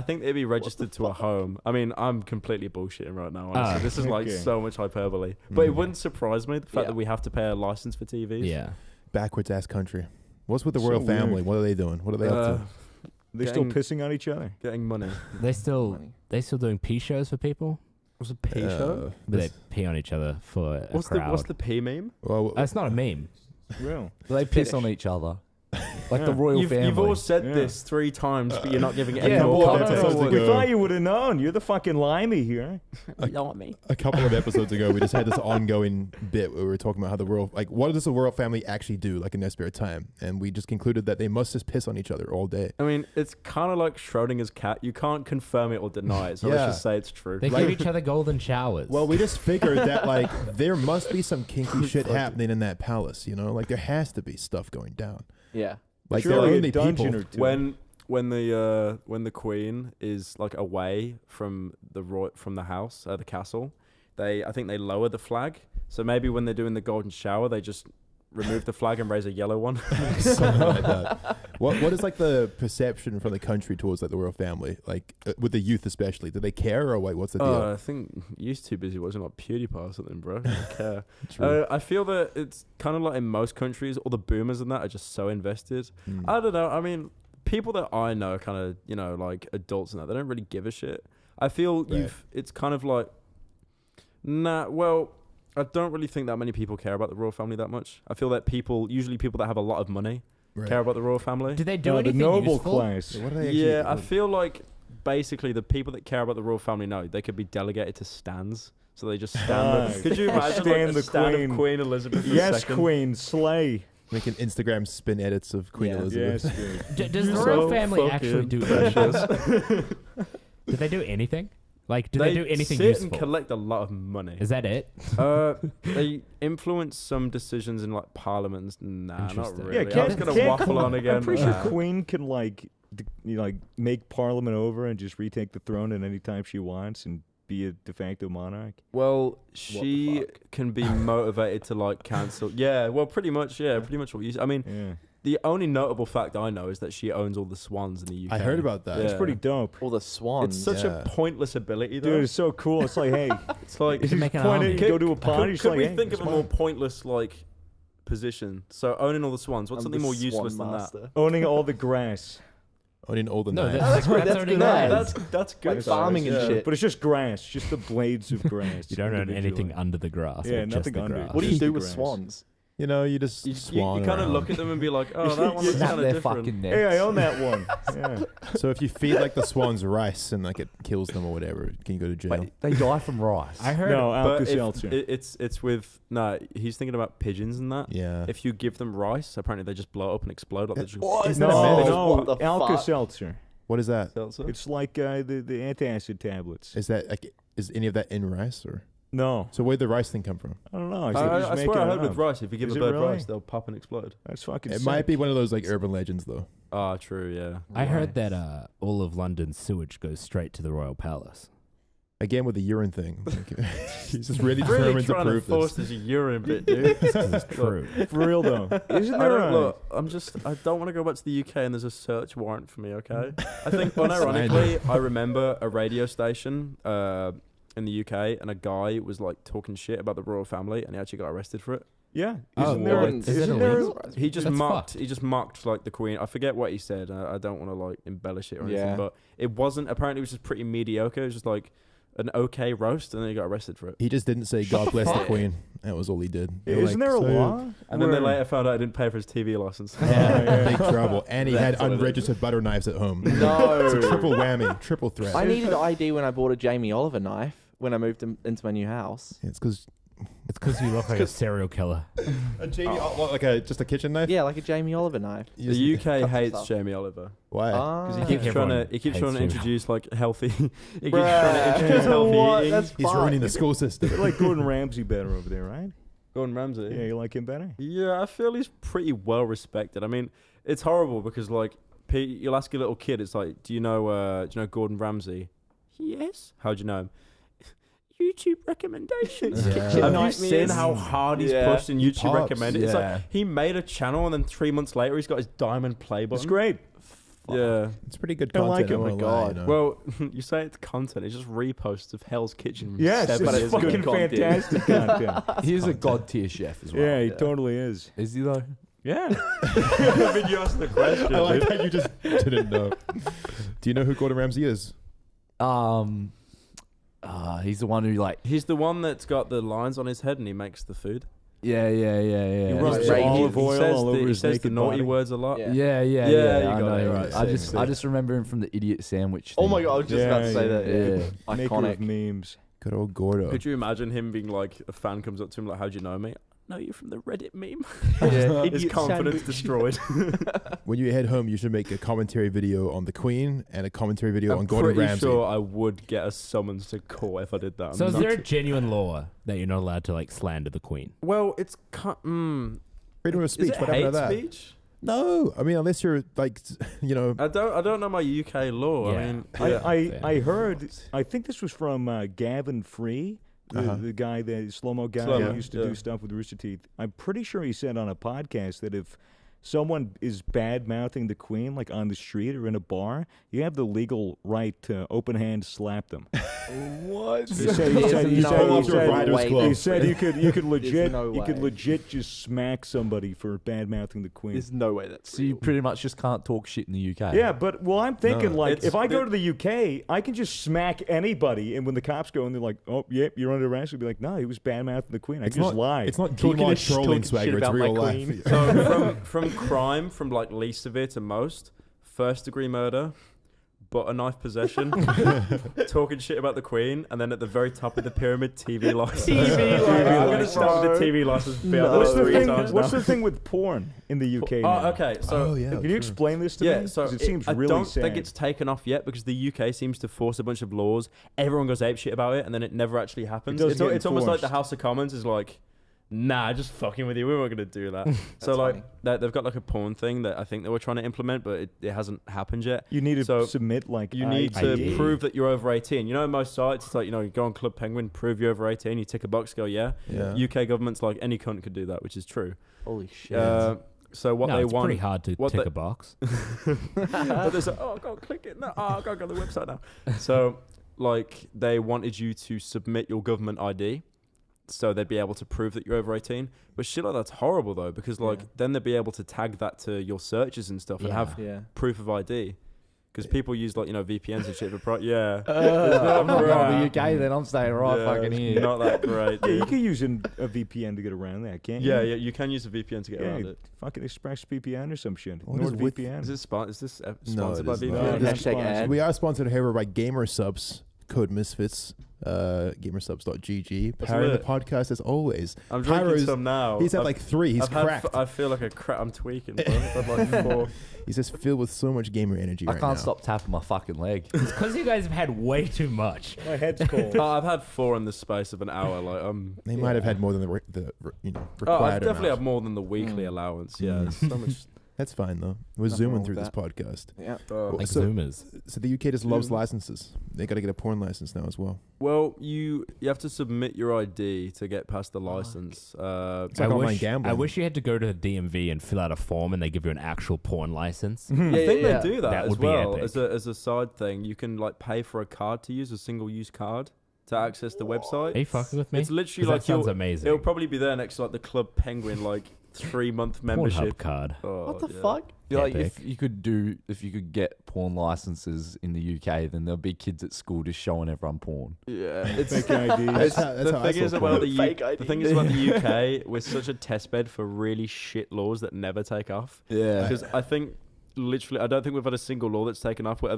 think they'd be registered to a home. I mean, I'm completely bullshitting right now. Honestly, Ah, this is like okay. so much hyperbole, but it wouldn't surprise me the fact that we have to pay a license for TVs. Yeah. Backwards ass country. What's with the So royal weird. family? What are they doing? What are they up to? They're still Getting- pissing on each other. Getting money. They still doing pee shows for people. What's a P show? But they pee on each other for a What's crowd. the P meme? Well, It's not a meme. Real. They piss Fetish. on each other. Like the royal family. You've all said Yeah. this 3 times, but you're not giving it Yeah, any more well, context. no, We thought you would have known. You're the fucking limey here. Blimey. A couple of episodes ago, we just had this ongoing bit where we were talking about how the royal, like, what does the royal family actually do, like, in their spare time? And we just concluded that they must just piss on each other all day. I mean, it's kind of like Schrodinger's cat. You can't confirm it or deny it, so let's Yeah. just say it's true. They give each other golden showers. Well, we just figured that, like, there must be some kinky shit happening in that palace, you know? Like, there has to be stuff going down. Yeah. Like, Sure, they're like a only dungeon people. or two. When the queen is like away from the house, the castle, I think they lower the flag. So maybe when they're doing the golden shower, they just remove the flag and raise a yellow one. Something like that. What is, like, the perception from the country towards, like, the royal family? Like, with the youth especially. Do they care, or, like, what's the deal? I think you're too busy watching like PewDiePie or something, bro. I don't care. True. I feel that it's kind of like in most countries, all the boomers and that are just so invested. Mm. I don't know. I mean, people that I know, kind of, you know, like adults and that, they don't really give a shit. I feel Right. it's kind of like, well, I don't really think that many people care about the royal family that much. I feel that usually people that have a lot of money, Right. care about the royal family. do they do No, the anything noble useful? class. What do they actually Yeah, I do? feel like basically the people that care about the royal family know they could be delegated to stands. So they just stand Ah, there. Could you imagine stand like, the a stand queen. of Queen Elizabeth Yes, II? Queen, slay. Making Instagram spin edits of Queen Yeah. Elizabeth. Yes, dude. Does the You're royal so family actually fucking do precious. anything? Do they do anything? Like, do they do anything sit useful? and collect a lot of money. Is that it? They influence some decisions in like parliaments. Nah, not Interesting. really. Yeah, I was gonna waffle on again. I'm pretty but sure nah. Queen can like make Parliament over and just retake the throne at any time she wants and be a de facto monarch. Well, she fuck? can be motivated to like cancel. Yeah, well, pretty much. Yeah, pretty much what you. I mean, Yeah, the only notable fact I know is that she owns all the swans in the UK. I heard about that. Yeah. it's pretty dope. All the swans. It's such Yeah. a pointless ability, though. Dude, it's so cool. It's like, hey, It's like You can make an point army. it, go to a party. Could, it's could like, we hey, think of it's a more fine. pointless like position? So owning all the swans. What's I'm something the more swan useless than that? master. Owning all the grass? Owning all the No, knives. that's That's already good. nice. That's good. Like farming and yeah. shit. But it's just grass, just the blades of grass. You don't own anything individually. under the grass. Yeah, or just nothing the under. grass. What do you Just do the with grass. swans? You know, you just You swan kind of around. look at them and be like, oh, that one looks Snap kind of their different. fucking necks. Hey, I own that one. Yeah. So if you feed like the swans rice and like it kills them or whatever, can you go to jail? Wait, they die from rice. I heard. No, But if Alka-Seltzer. it's with he's thinking about pigeons and that. Yeah. If you give them rice, apparently they just blow up and explode. Like they just Isn't that a No, myth? What the no, fuck? Alka-Seltzer. What is that? Seltzer? It's like the antacid tablets. Is that like is any of that in rice or? No, So where'd the rice thing come from? I don't know. It's like you just I make swear it I heard up. with rice, if you give Is a it bird really? rice, they'll pop and explode. That's fucking It sick. might be one of those like urban legends though. Ah, true, yeah. I heard that all of London's sewage goes straight to the royal palace. Again with the urine thing. He's just really Really determined to trying to prove force this. this urine bit, dude. It's true. For real though. Isn't I there don't a... look. I don't want to go back to the UK and there's a search warrant for me. Okay. I think unironically, I remember a radio station in the UK and a guy was like talking shit about the royal family and he actually got arrested for it. Yeah. Oh, Isn't there a... what? Is it Isn't there illegal? a... He just That's mocked. fucked. He just mocked like the Queen. I forget what he said. I don't want to like embellish it or anything, Yeah. but it wasn't. Apparently, it was just pretty mediocre. It was just like an okay roast, and then he got arrested for it. He just didn't say God bless the Queen. That was all he did. They were Isn't like, there a "So-" law? And then they where- later found out he didn't pay for his TV license. Yeah, big trouble. And he had That's what it is. unregistered butter knives at home. No. It's a triple whammy, triple threat. I needed ID when I bought a Jamie Oliver knife when I moved into my new house. It's because It's because you look like a serial killer. a Jamie, like just a kitchen knife. Yeah, like a Jamie Oliver knife. You The just- UK Cut hates stuff. Jamie Oliver Why? because Ah. he keeps trying to. Everyone He keeps trying to hates you. introduce like healthy. He keeps Bruh. trying to introduce healthy What? eating. That's He's ruining the school They're system. like Gordon Ramsay better over there, right? Gordon Ramsay. Yeah, you like him better? Yeah, I feel he's pretty well respected. I mean, it's horrible because like you'll ask a little kid, it's like, do you know Gordon Ramsay? Yes. How do you know him? YouTube recommendations. Yeah. Have you Nightmares. seen how hard he's Yeah. pushed in YouTube pops. recommended? It's Yeah. like he made a channel and then 3 months later he's got his diamond play button. It's great. Yeah. It's pretty good I content. like it. I won't Oh my lie, God. you know. Well, you say it's content. It's just reposts of Hell's Kitchen. From Yes, 7 it's years ago. fucking content. fantastic content. He's a god tier chef as well. Yeah, he totally is. Is he though? Yeah. But you asked the question. I like dude. how you just didn't know. Do you know who Gordon Ramsay is? He's the one who like He's the one that's got the lines on his head and he makes the food. Yeah. He rubs He's right. olive He oil says all over he his says the naked naughty body. words a lot. Yeah. Yeah, you I got it know. right. I just remember him from the idiot sandwich. Oh thing. my god, I was just about to say that. Yeah. Maker Iconic. of memes. Good old Gordo. Could you imagine him being like, a fan comes up to him like, "How do you know me?" "No, you're from the Reddit meme." Yeah. His confidence destroyed. When you head home, you should make a commentary video on the Queen and a commentary video on I'm Gordon pretty Ramsay. sure I would get a summons to court if I did that. So I'm is there a not- genuine law that you're not allowed to like slander the Queen? Well, it's Freedom of is speech, it whatever hate that. speech? No, I mean unless you're like, I don't know my UK law. Yeah. I mean, I heard. I think this was from Gavin Free, the guy, the slow-mo guy Slow-mo, who used to yeah. do stuff with Rooster Teeth. I'm pretty sure he said on a podcast that if someone is bad-mouthing the Queen, like on the street or in a bar, you have the legal right to open hand slap them. What? He said you could legit just smack somebody for bad-mouthing the Queen. There's no way that's So you real. pretty much just can't talk shit in the UK. Yeah, but I'm thinking No. like It's- if I go it- to the UK, I can just smack anybody, and when the cops go and they're like, "Oh, yep, you're under arrest," we'll be like, "No, he was bad mouthing the Queen. I It's just not lied." It's not Talking Gmod shit trolling swagger. It's about real my life. Queen. So from crime, from like least severe to most, first degree murder, butter knife possession, talking shit about the Queen, and then at the very top of the pyramid, TV license. I'm gonna start with the TV license bill No. What's the three thing? times What's now. the thing with porn in the UK? Oh, now? okay. So Oh yeah. Can you explain this to yeah, me? so 'Cause it seems I really don't sad. think it's taken off yet because the UK seems to force a bunch of laws. Everyone goes apeshit about it, and then it never actually happens. doesn't It's, get it's almost like the enforced. House of Commons is like, nah, just fucking with you. We weren't gonna do that. So like, they've got like a porn thing that I think they were trying to implement, but it hasn't happened yet. You need to So submit like You need to ID. prove that you're over 18. You know, in most sites, it's like, you go on Club Penguin, prove you're over 18, you tick a box, go, yeah. Yeah. UK government's like, any cunt could do that, which is true. Holy shit. So what no, they it's want... pretty hard to what tick they- a box. but there's like, oh, go click it. No, oh, go to the website now. So, like, they wanted you to submit your government ID so they'd be able to prove that you're over 18. But shit like that's horrible, though, because, like, then they'd be able to tag that to your searches and stuff and Yeah. have Yeah. proof of ID. Because people use, like, VPNs and shit for yeah. I'm not going to the UK then. I'm staying right Yeah, fucking it's here. Not that great. Yeah, you dude. can use a VPN to get around that, can't you? Yeah, you can use a VPN to get around it. Fucking ExpressVPN or some shit. What is with- NordVPN. Is this No, sponsored it by is VPN? not. No, not Hashtag sponsored. ad. We are sponsored, however, by Gamer Subs. Code Misfits. Gamersubs.gg. That's Powering the lit. podcast as always. I'm drinking Pyro's- some now. He's had I've- like 3. He's I've had cracked. I feel like a crap. I'm tweaking, bro. I've had like 4. He's just filled with so much gamer energy I right can't now. stop tapping my fucking leg. It's because you guys have had way too much. My head's cold. I've had 4 in the space of an hour. Like They might have had more than the Oh, required I've definitely amount. had more than the weekly allowance. Yeah, Mm. it's so much. That's fine though. We're Nothing zooming wrong through with this podcast. Yeah. Like so, Zoomers. so the UK just loves Zoom. licenses. They got to get a porn license now as well. Well, you have to submit your ID to get past the license. It's like online gambling. I wish you had to go to the DMV and fill out a form and they give you an actual porn license. I think yeah. they do that, That as would be well epic. as a side thing. You can like pay for a card to use, a single-use card to access the website. Are you fucking with me? It's 'Cause literally like that sounds amazing. it'll probably be there next to like the Club Penguin like 3-month Pornhub membership. card. Oh, What the yeah. fuck? I feel like Epic. if you could get porn licenses in the UK, then there'll be kids at school just showing everyone porn. Yeah, it's Fake ID. That's how the I thing saw is porn. about the Fake the thing is about the UK. We're such a test bed for really shit laws that never take off. Yeah. Because I think literally, I don't think we've had a single law that's taken off where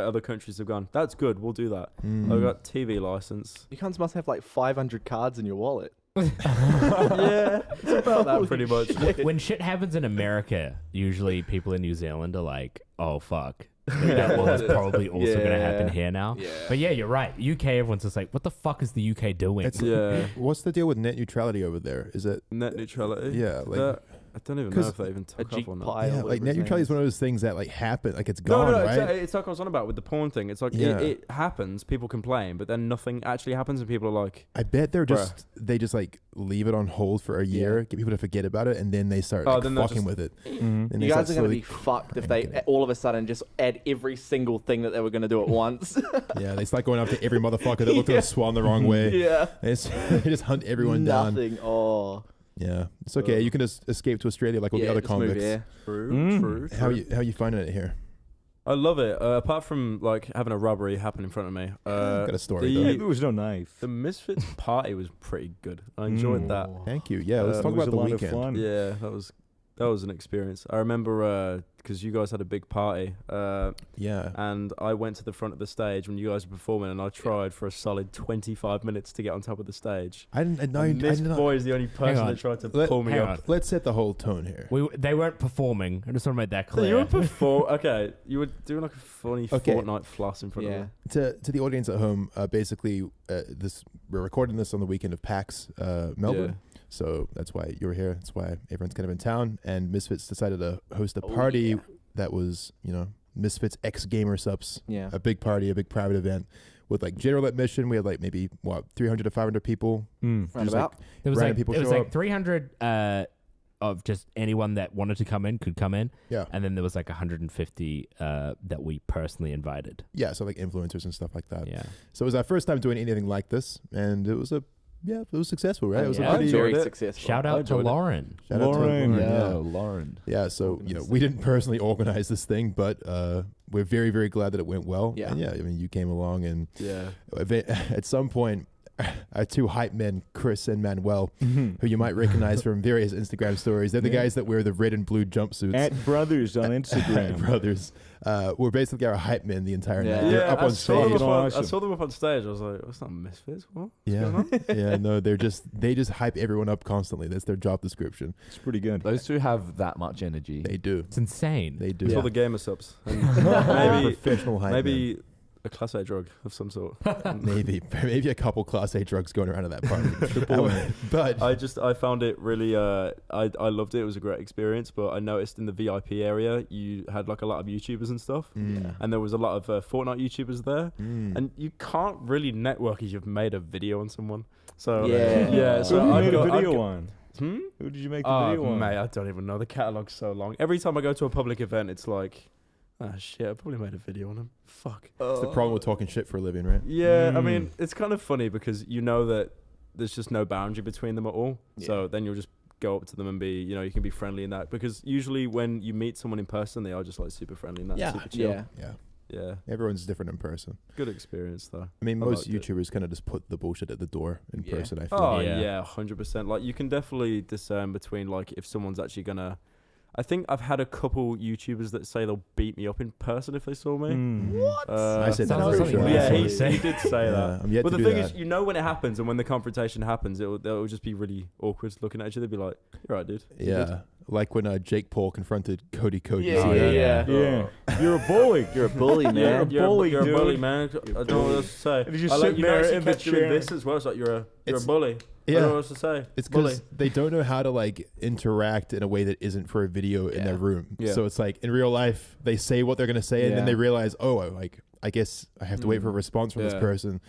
other countries have gone. That's good. We'll do that. Mm. I've got TV license. You cunts must have like 500 cards in your wallet. Yeah, it's about that Holy pretty much. shit. When shit happens in America, usually people in New Zealand are like, oh, fuck. That law is probably also going to happen Yeah. here now. Yeah. But yeah, you're right. UK, everyone's just like, what the fuck is the UK doing? It's- Yeah, What's the deal with net neutrality over there? Is it net neutrality. yeah, like I don't even know 'cause if they even A took off or not. pie. yeah, like net neutrality is one of those things that like happen, like it's gone, No, right? it's like I was on about with the porn thing. It's like Yeah. it happens, people complain, but then nothing actually happens, and people are like, I bet they just like leave it on hold for a year, get people to forget about it, and then they start Oh, like, then they'll fucking just- with it. Mhm. And they You guys start are going to slowly be fucked if they cranking it. all of a sudden just add every single thing that they were going to do at once. Yeah, they start going after every motherfucker that looked at a swan the wrong way. Yeah. They just hunt everyone down. Nothing. Oh. Yeah, it's okay. You can just escape to Australia like all the other just move convicts. here. true, Mm. true. How you finding it here? I love it. Apart from like having a robbery happen in front of me. Got a story the- There was no knife. The Misfits party was pretty good. I enjoyed that. Thank you. Yeah, let's It talk was about a the lot weekend. of fun. Yeah, that was an experience. I remember because you guys had a big party. Yeah. And I went to the front of the stage when you guys were performing, and I tried for a solid 25 minutes to get on top of the stage. I didn't. No, And this I did not. boy is the only person on. that tried to Let- pull me hang up. on. Let's set the whole tone here. They weren't performing. I just want to make that So you clear. were okay, you were doing like a funny Okay. Fortnite floss in front of me. To the audience at home, basically, we're recording this on the weekend of PAX Melbourne. So that's why you're here. That's why everyone's kind of in town. And Misfits decided to host a party that was, Misfits X Gamer Subs. Yeah. A big party, a big private event with like general admission. We had like maybe 300 to 500 people. Round Just, about. There was random like people it was show like up. 300 of just anyone that wanted to come in could come in, Yeah. and then there was like 150 that we personally invited. Yeah. So like influencers and stuff like that. Yeah, So it was our first time doing anything like this. And it was it was successful, right? It was yeah. a pretty, Very enjoyed it. successful. shout I out to enjoyed it. Lauren. shout out to Lauren. Lauren, Lauren. Yeah, so we didn't personally organize this thing, but we're very, very glad that it went well. Yeah. And I mean, you came along, and Yeah. at some point, our two hype men, Chris and Manuel, who you might recognize from various Instagram stories, they're the Yeah. guys that wear the red and blue jumpsuits. At Brothers on Instagram. Brothers, were basically our hype men the entire night. Yeah. They're up on I saw them stage. up on, I Awesome. saw them up on stage. I was like, "That's not Misfits. What? Yeah, yeah, no, they just hype everyone up constantly. That's their job description. It's pretty good. Those two have that much energy. They do. It's insane. They do. It's all the gamer subs. And Maybe maybe professional hype men. maybe a class A drug of some sort. Maybe a couple Class A drugs going around at that party. But I found it really I loved it. It was a great experience, but I noticed in the VIP area you had like a lot of YouTubers and stuff, and there was a lot of Fortnite YouTubers there, and you can't really network if you've made a video on someone. So Yeah. So Who I've made a got- I've video got- on? Hmm? Who did you make the Oh video on? mate, I don't even know. The catalog's so long. Every time I go to a public event, it's like, ah shit, I probably made a video on him. Fuck. it's the problem with talking shit for a living, right? Yeah, I Mm. mean, it's kind of funny because you know that there's just no boundary between them at all. So then you'll just go up to them and be, you can be friendly in that. Because usually when you meet someone in person, they are just like super friendly and that. Yeah. Super chill. Yeah. Yeah. Everyone's different in person. Good experience though. I mean, I most liked it. YouTubers kind of just put the bullshit at the door in Yeah. person, I feel. Oh Yeah. yeah, 100%. Like you can definitely discern between like if someone's actually gonna. I think I've had a couple YouTubers that say they'll beat me up in person if they saw me. What? I said that Sounds for like sure. something Yeah, you he, actually he did say Yeah, that. I'm yet But to the do thing that. is, when it happens and when the confrontation happens, it'll just be really awkward looking at each other. Be like, "You're right, dude." You good?" Yeah, like when Jake Paul confronted Cody. Yeah, Oh, yeah, yeah. Yeah. You're a bully. You're a bully, man. You're a bully, you're a bully, dude. man. I don't know what else to say. And he's just I like, sitting you notice there he in the kept doing chair. this as well. It's like you're a It's- bully. I don't know Yeah, what else to say. it's Bully. because they don't know how to like interact in a way that isn't for a video in Yeah. their room. Yeah. So it's like in real life, they say what they're gonna say, and then Yeah. they realize, I guess I have to wait for a response from this Yeah. person.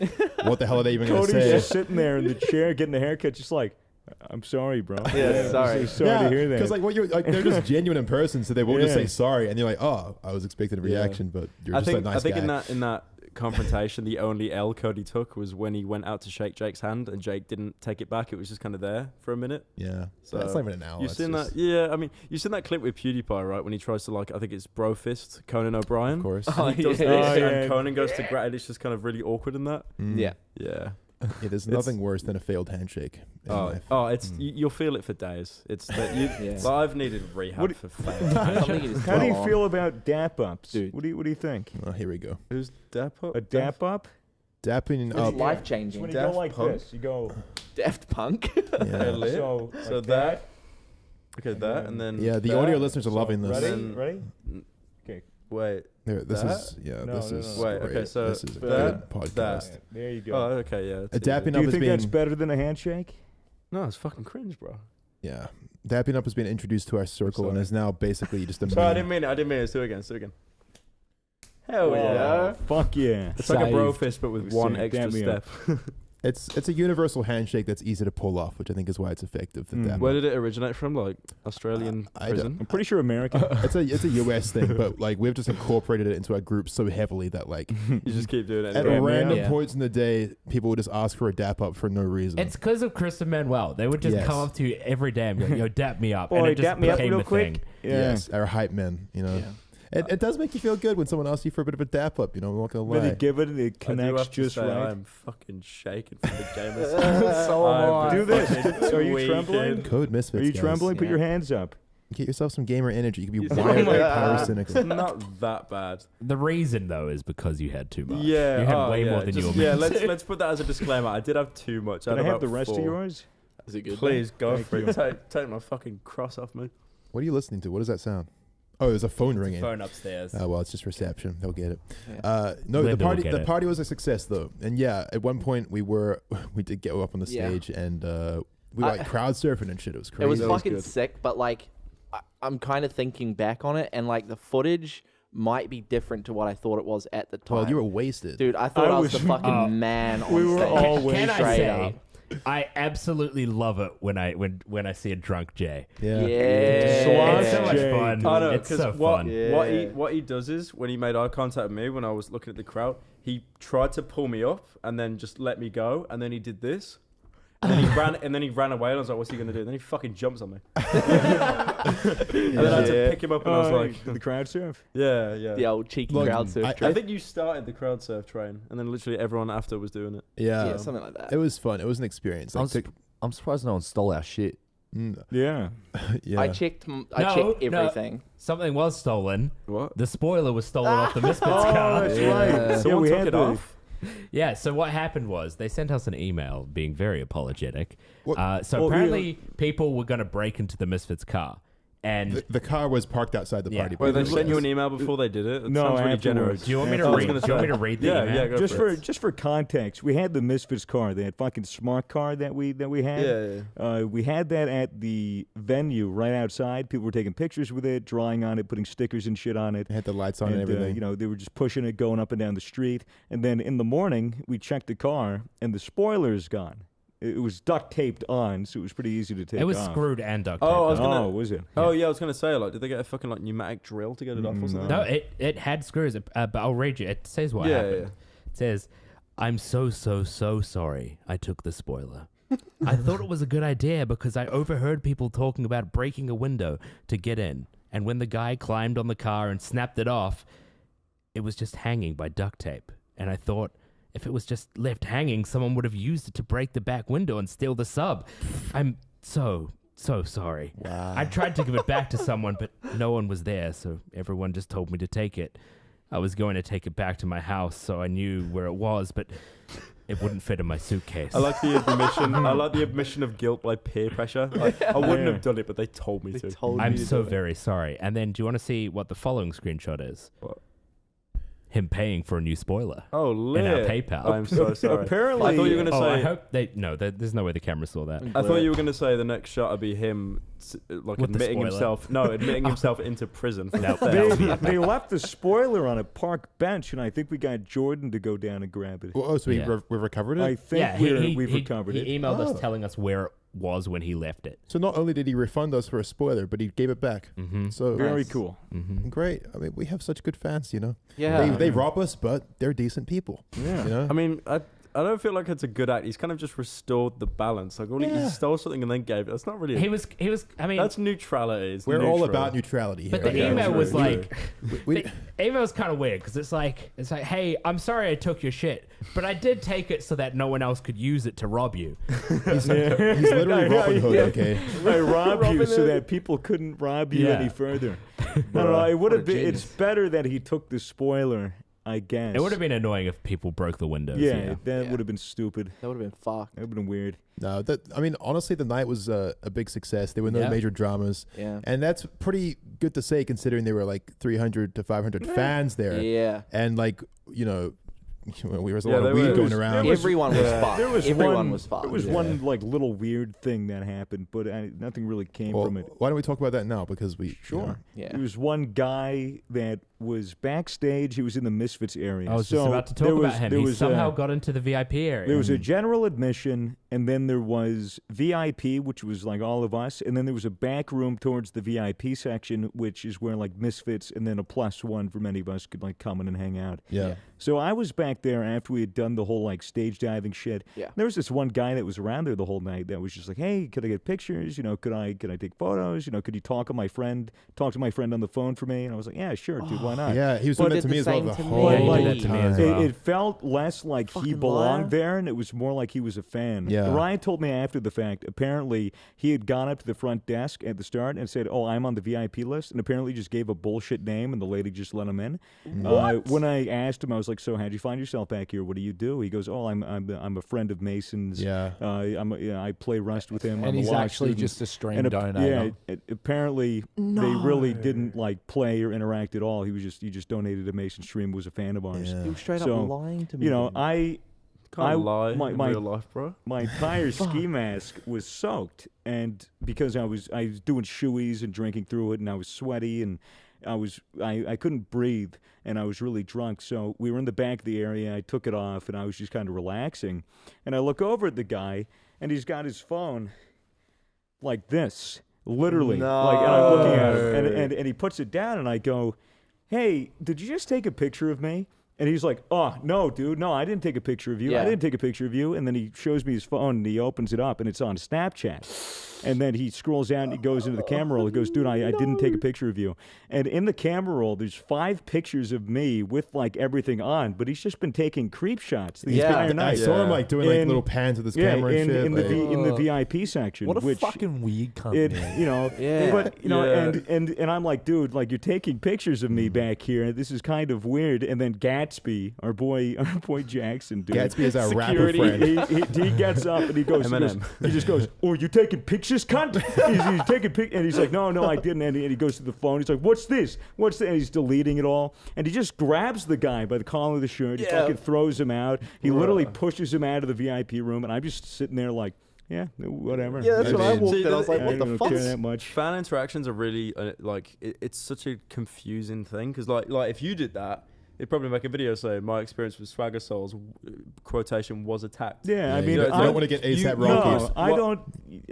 What the hell are they even gonna Cody's say? just sitting there in the chair getting a haircut, just like, I'm sorry, bro. Yeah, sorry. I'm so sorry to hear that. Because they're just genuine in person, so they won't just Yeah. say sorry, and you're like, oh, I was expecting a reaction, but you're I just think a nice I think guy. in that confrontation, the only L Cody took was when he went out to shake Jake's hand, and Jake didn't take it back. It was just kind of there for a minute. Yeah, So, that's not even an hour. You've that's seen just- that? Yeah, I mean, you've seen that clip with PewDiePie, right? When he tries to I think it's bro fist Conan O'Brien. of course. Oh, And he does yeah. this, Oh, yeah. and Conan goes to grab. It's just kind of really awkward in that. Mm. Yeah. Yeah. Yeah, there's nothing worse than a failed handshake in life. It's you'll feel it for days. It's that you. Yeah. But I've needed rehab What- for failed. I think it is How do you full on. feel about dap ups? Dude. What do you think? Oh, here we go. Who's Dap up? A dap up? Dapping It's up. life It's changing. when you Daft go like Punk? this. You go. Daft Punk. Yeah. Lit. So, So like that. Okay, that and then. Yeah, the that. audio listeners are So, loving this. Ready? Then- Ready? Wait. There, this That? is No, this no, is no. Wait, great. okay, so this is a that- good podcast. that. There you go. Oh, okay, yeah. A dapping do up you is think being that's better than a handshake? No, it's fucking cringe, bro. yeah, dapping up has been introduced to our circle and sorry. is now basically just a Sorry, I meme. didn't mean it. Let's do it again. Hell Oh, yeah. Fuck yeah. It's like a bro Saved. fist, but with Saved. one Damn extra me step. up. It's a universal handshake that's easy to pull off, which I think is why it's effective. The Mm. dap Where up. did it originate from? Like Australian I prison? I'm pretty sure American. It's a US thing, but like we've just incorporated it into our group so heavily that like You just keep doing it. at anyway. random Yeah. points in the day, people would just ask for a dap up for no reason. It's because of Chris and Manuel. They would just Yes. come up to you every day and go, "Yo, dap me up," and Boy, it just dap me up became real a quick. thing. Yeah. Yes, our hype men, you know. Yeah. It does make you feel good when someone asks you for a bit of a dap up. I'm not gonna When lie. you give it, it I do connects have to just say, right. I'm fucking shaking from the gamers. So am I. Do this. Are you trembling? Code Misfits. Are you guys. trembling? Put Yeah. your hands up. Get yourself some gamer energy. You can be Oh wired my like God. pyrocynical. It's not that bad. The reason though is because you had too much. Yeah, you had way more than you were Yeah, meant to. let's put that as a disclaimer. I did have too much. Can I have about the rest 4. of yours? Is it good? Please go Thank for you. it. Take my fucking cross off me. What are you listening to? What does that sound? Oh, there's a phone ringing. Phone upstairs. Well, it's just reception. They'll get it. Yeah. No, Linda will the get it. party was a success though, and yeah, at one point we did get up on the Yeah. stage and we were like crowd surfing and shit. It was crazy. It was That was fucking good. sick, but like, I'm kind of thinking back on it, and like the footage might be different to what I thought it was at the time. Well, you were wasted. Dude, I thought I I was the was- fucking man on we were stage. all Can I Straight say, up. I absolutely love it when I see a drunk Jay. Yeah. Slosh It's so much Jay. fun. I know, It's so what, fun. Yeah. what he does is when he made eye contact with me when I was looking at the crowd, he tried to pull me up and then just let me go, and then he did this. And then he ran away, and I was like, "What's he gonna do?" And then he fucking jumps on me. And then I had to Yeah. pick him up, and I was like, the crowd surf. "Yeah." The old cheeky Look, crowd surf I I trick. think you started the crowd surf train, and then literally everyone after was doing it. Yeah, something like that. It was fun. It was an experience. I'm, Like, sp- I'm surprised no one stole our shit. Yeah. yeah. I checked No, everything. Something was stolen. What? The spoiler was stolen off the Misfits car. that's Yeah. right. Someone we took had it the- off. Yeah, so what happened was they sent us an email being very apologetic. What- So Well, apparently people were going to break into the Misfits car. And the car was parked outside the Yeah. party. Wait, they place. sent you an email before they did it? It No, sounds really afterwards. generous. do you want me to I was read? gonna Do you want me say. to read the Yeah, email? yeah, go Just for for it. just for context, we had the Misfits car, that fucking smart car that we had. Yeah. We had that at the venue right outside. People were taking pictures with it, drawing on it, putting stickers and shit on it. It had the lights on and everything. They were just pushing it, going up and down the street. And then in the morning, we checked the car, and the spoiler is gone. It was duct taped on, so it was pretty easy to take It was off. screwed and duct Oh, I taped was on. gonna- Oh, was it? Oh yeah, I was gonna say, like, did they get a fucking like pneumatic drill to get it off or something? No, it had screws, but I'll read you. It says what Yeah, happened. yeah. It says, "I'm so sorry I took the spoiler. I thought it was a good idea because I overheard people talking about breaking a window to get in. And when the guy climbed on the car and snapped it off, it was just hanging by duct tape. And I thought, if it was just left hanging, someone would have used it to break the back window and steal the sub. I'm so sorry. Wow. I tried to give it back to someone, but no one was there, so everyone just told me to take it. I was going to take it back to my house, so I knew where it was, but it wouldn't fit in my suitcase. I like the admission. I like the admission of guilt by peer pressure. Like, I wouldn't have done it, but they told me to. I'm so very sorry. And then, do you want to see what the following screenshot is? What? Him paying for a new spoiler Oh, lit. in our PayPal. I'm so sorry. Apparently, I thought you were gonna I say. hope they. No, there's no way the camera saw that. I thought you were gonna say the next shot would be him, like With the admitting spoiler. himself. No, admitting himself into prison. For No, theft. they left the spoiler on a park bench, and I think we got Jordan to go down and grab it. Oh, so Yeah. we recovered it? I think Yeah, we've recovered it. He emailed Oh. us telling us where it was when he left it. So not only did he refund us for a spoiler, but he gave it back. Mm-hmm. So Very Nice. cool. Mm-hmm. great. I mean, we have such good fans, you know. Yeah. They rob us, but they're decent people. Yeah. You know. I mean, I don't feel like it's a good act. He's kind of just restored the balance. Like, Yeah. he stole something and then gave it. That's not really. He was. I mean, That's neutrality. It's We're all neutral. about neutrality here. but the Yeah, email true, was true. like, we, the email was kind of weird because it's like, hey, I'm sorry I took your shit, but I did take it so that no one else could use it to rob you. he's literally Robin Hood, okay? I robbed you Robin so Hood. that people couldn't rob you Yeah. any further. I don't know. It would What a have been. It's genius. better that he took the spoiler, I guess. It would have been annoying if people broke the windows. Yeah, that Yeah. would have been stupid. That would have been fucked. That would have been weird. No, I mean, honestly, the night was a big success. There were no Yeah. major dramas. Yeah. And that's pretty good to say considering there were like 300 to 500 fans there. Yeah. And like, you know, there was a Yeah, lot there of weed was- going there around. was- Everyone was Yeah. fucked. There was Everyone one. was fucked. There was Yeah. one like little weird thing that happened, but nothing really came Well, from it. why don't we talk about that now? Because we Sure. you know, Yeah. There was one guy that was backstage. He was in the Misfits area. I was so just about to talk about him. He somehow got into the VIP area. There was a general admission, and then there was VIP, which was like all of us, and then there was a back room towards the VIP section, which is where like Misfits and then a +1 for many of us could like come in and hang out. Yeah. So I was back there after we had done the whole like stage diving shit. Yeah. There was this one guy that was around there the whole night that was just like, "Hey, could I get pictures? You know, could I take photos? You know, could you talk to my friend on the phone for me?" And I was like, "Yeah, sure, dude, why not?" Yeah, he was But doing that did to me the as well same the to me. whole Yeah, he did time. that to me as well. It felt less like he Fucking belonged liar. there, and it was more like he was a fan. Yeah. Ryan told me after the fact, apparently he had gone up to the front desk at the start and said, "Oh, I'm on the VIP list," and apparently just gave a bullshit name, and the lady just let him in. When I asked him, I was like, "So how'd you find yourself back here? What do you do?" He goes, "Oh, I'm a friend of Mason's. Yeah. I play Rust with him. And I'm he's a law actually student." just a stream And donator. apparently they really didn't like play or interact at all. He just donated to Mason Stream, was a fan of ours. Yeah. He was straight So, up lying to me. You know, dude. I Can't lie in my real life, bro. my entire ski mask was soaked, and because I was doing shoeies and drinking through it, and I was sweaty, and I couldn't breathe, and I was really drunk. So we were in the back of the area. I took it off, and I was just kind of relaxing, and I look over at the guy, and he's got his phone like this, literally, like, and I'm looking at him, and he puts it down, and I go, "Hey, did you just take a picture of me?" And he's like, "Oh, no, dude, no, I didn't take a picture of you. I Yeah. didn't take a picture of you." And then he shows me his phone, and he opens it up, and it's on Snapchat. And then he scrolls down, and he goes into the camera roll. He goes, "Dude, I didn't take a picture of you." And in the camera roll, there's 5 pictures of me with, like, everything on, but he's just been taking creep shots the Yeah. entire I night. saw him like doing like In- little pans with his Yeah, camera and shit. in like, the VIP section. What a which, fucking weird cunt, it, man. you know, Yeah. but you know, Yeah. and I'm like, dude, like you're taking pictures of me back here. This is kind of weird. And then Gatsby, our boy Jackson, dude. Gatsby is our rapper Security. friend. He gets up and he goes, Eminem. he just goes, "Oh, you taking pictures, cunt?" he's taking pic, and he's like, "No, I didn't." And he goes to the phone. He's like, "What's this? What's that?" And he's deleting it all. And he just grabs the guy by the collar of the shirt. He Yeah. fucking throws him out. He literally pushes him out of the VIP room. And I'm just sitting there like, yeah, whatever. Yeah, that's what I mean, walked see, in. I was like, I what the don't fuck? care that much. Fan interactions are really like it's such a confusing thing because like if you did that, it'd probably make a video saying my experience with Swagger Souls quotation was attacked. Yeah, I Yeah, mean, you don't want to get ASAP you- Rocky. no, I What- don't.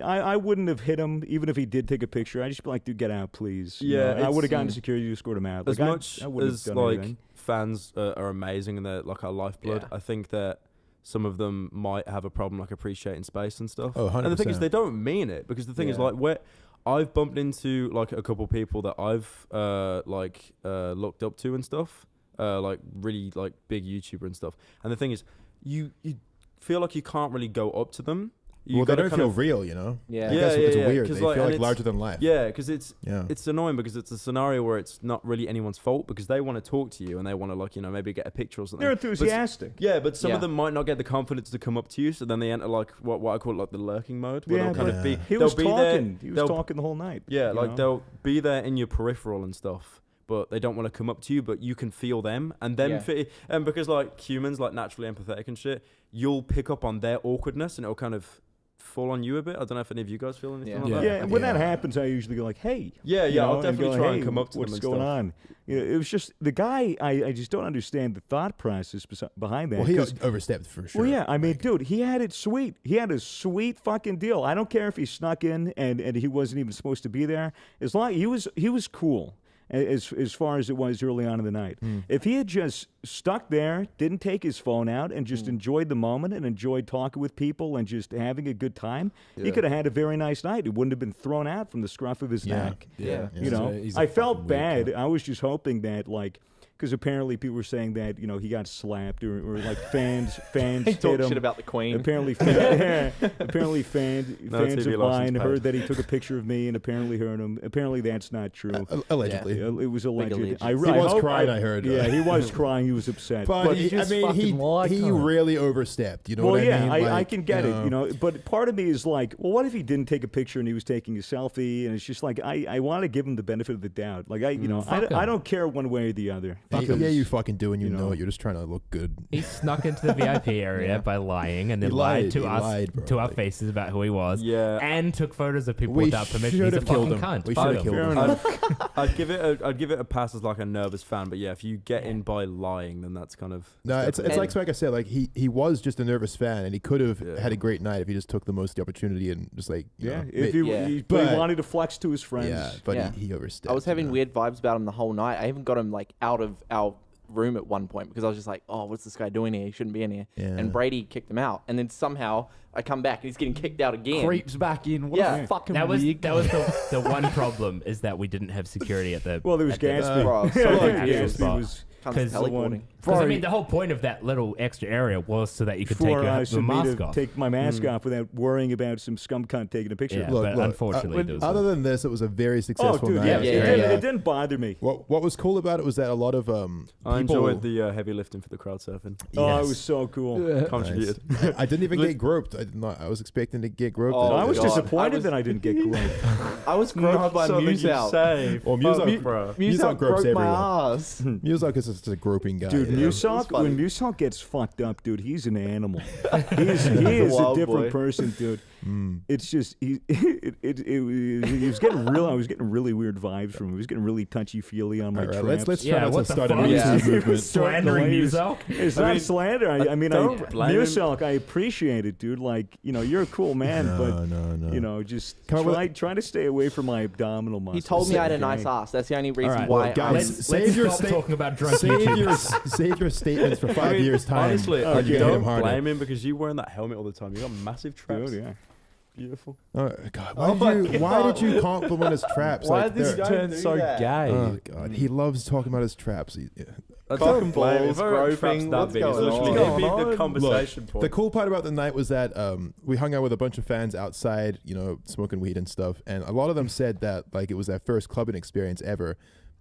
I wouldn't have hit him even if he did take a picture. I'd just be like, "Dude, get out, please." You Yeah, know, I it's- would have gotten security to escort him out. As Like, much I wouldn't as have done like anything. fans are amazing and they're like our lifeblood, Yeah. I think that some of them might have a problem like appreciating space and stuff. Oh, 100%. And the thing is, they don't mean it because the thing is Yeah. like where I've bumped into like a couple people that I've looked up to and stuff, like really like big YouTuber and stuff. And the thing is, you feel like you can't really go up to them. You Well, they gotta don't kind feel of- real, you know? Yeah. I guess Yeah, it's yeah, weird. 'cause, They like, feel and like it's- larger than life. Yeah, because it's Yeah. annoying because it's a scenario where it's not really anyone's fault because they want to talk to you and they want to like maybe get a picture or something. They're But enthusiastic. yeah, but some Yeah. of them might not get the confidence to come up to you, so then they enter like what I call like the lurking mode, where Yeah, they'll kind but of be. He they'll was be talking. There, He was they'll- talking the whole night. Yeah, you like know? they'll be there in your peripheral and stuff, but they don't want to come up to you, but you can feel them, and them Yeah. and because like humans like naturally empathetic and shit, you'll pick up on their awkwardness and it'll kind of fall on you a bit. I don't know if any of you guys feel anything Yeah. like Yeah, that. and when that Yeah. happens, I usually go like, "Hey." Yeah, you know, I'll and definitely go, try "Hey, and come up to what's them and going stuff. on? You know, it was just the guy. I just don't understand the thought process behind that. Well, he 'cause- overstepped for sure. Well, yeah, I mean, dude, he had it sweet. He had a sweet fucking deal. I don't care if he snuck in and he wasn't even supposed to be there. As long he was cool as far as it was early on in the night. If he had just stuck there, didn't take his phone out, and just enjoyed the moment and enjoyed talking with people and just having a good time, he could have had a very nice night. He wouldn't have been thrown out from the scruff of his Yeah. neck. Yeah. You know, He's a I felt fucking weird bad. cunt. I was just hoping that like. Because apparently people were saying that he got slapped or like fans He hit talked him. shit about the Queen. Apparently, fans No of TV mine license heard paid. that he took a picture of me and apparently heard him. Apparently, that's not true. Allegedly. It was alleged. alleged. I He was hope- crying, I heard. Yeah, he was crying. He was upset. But he I just mean, he fucking lied to him. really overstepped. You know well, what yeah, I mean? I Like, can get it, But part of me is like, well, what if he didn't take a picture and he was taking a selfie? And it's just like, I want to give him the benefit of the doubt. Like, fuck him. I don't care one way or the other. Yeah, you fucking do, and you know it. You're just trying to look good. He snuck into the VIP area by lying, and then lied to us, to our faces about who he was. Yeah. And took photos of people We without permission. should He's a have killed fucking him. cunt. We Fuck should have him. killed him. I'd give it a pass as like a nervous fan, but yeah, if you get in by lying, then that's kind of No, it's like I said, like he was just a nervous fan, and he could have had a great night if he just took the most of the opportunity and just like if he wanted to flex to his friends. Yeah, but he overstepped. I was having weird vibes about him the whole night. I even got him like out of our room at one point because I was just like, oh, what's this guy doing here? He shouldn't be in here. Yeah. And Brady kicked him out, and then somehow I come back and he's getting kicked out again. Creeps back in. What a fucking That was weird the one problem is that we didn't have security at the. Well, there was at the- Gatsby. Bro, so Gatsby was Comes teleporting. Because I mean, the whole point of that little extra area was so that you could take for the mask off. take my mask off without worrying about some scum cunt taking a picture. Yeah, of me. but unfortunately, there was other than this, it was a very successful dude, night. it didn't bother me. What was cool about it was that a lot of people. I enjoyed the heavy lifting for the crowd surfing. Oh, it was so cool. Contributed. Nice. I didn't even get groped. I was expecting to get groped. Oh, I was God. disappointed that I didn't get groped. I was groped by Musout. Well, Musout Musout gropes groped my everyone. ass. Musout is just a groping guy. Dude, yeah. when Musout gets fucked up, dude, he's an animal. he is a wild different boy. person, dude. It's just he was getting real. I was getting really weird vibes from him. He was getting really touchy feely on my All right, traps. let's try not to what the start a fuck? YouTube He movement. was Slandering Musout? It's not slander. I mean, don't blame him. Musout, I appreciate it, dude. Like, you're a cool man, but No. just Come on, try to stay away from my abdominal muscles. He told me I had a okay? nice ass. That's the only reason All right. why. Well, guys, Let's save your stop talking about drunk save YouTubers. your statements for 5 years time. Honestly, You're I gonna hit don't him harder. blame him because you wearing that helmet all the time. You got massive traps. Dude, yeah. Beautiful. Oh God! Why did you compliment his traps? Why like, did this they're- turn so gay? Oh God! He loves talking about his traps. I don't blame him. balls, groping, what's It's going literally on? gonna be the conversation point. The cool part about the night was that we hung out with a bunch of fans outside, smoking weed and stuff, and a lot of them said that like it was their first clubbing experience ever.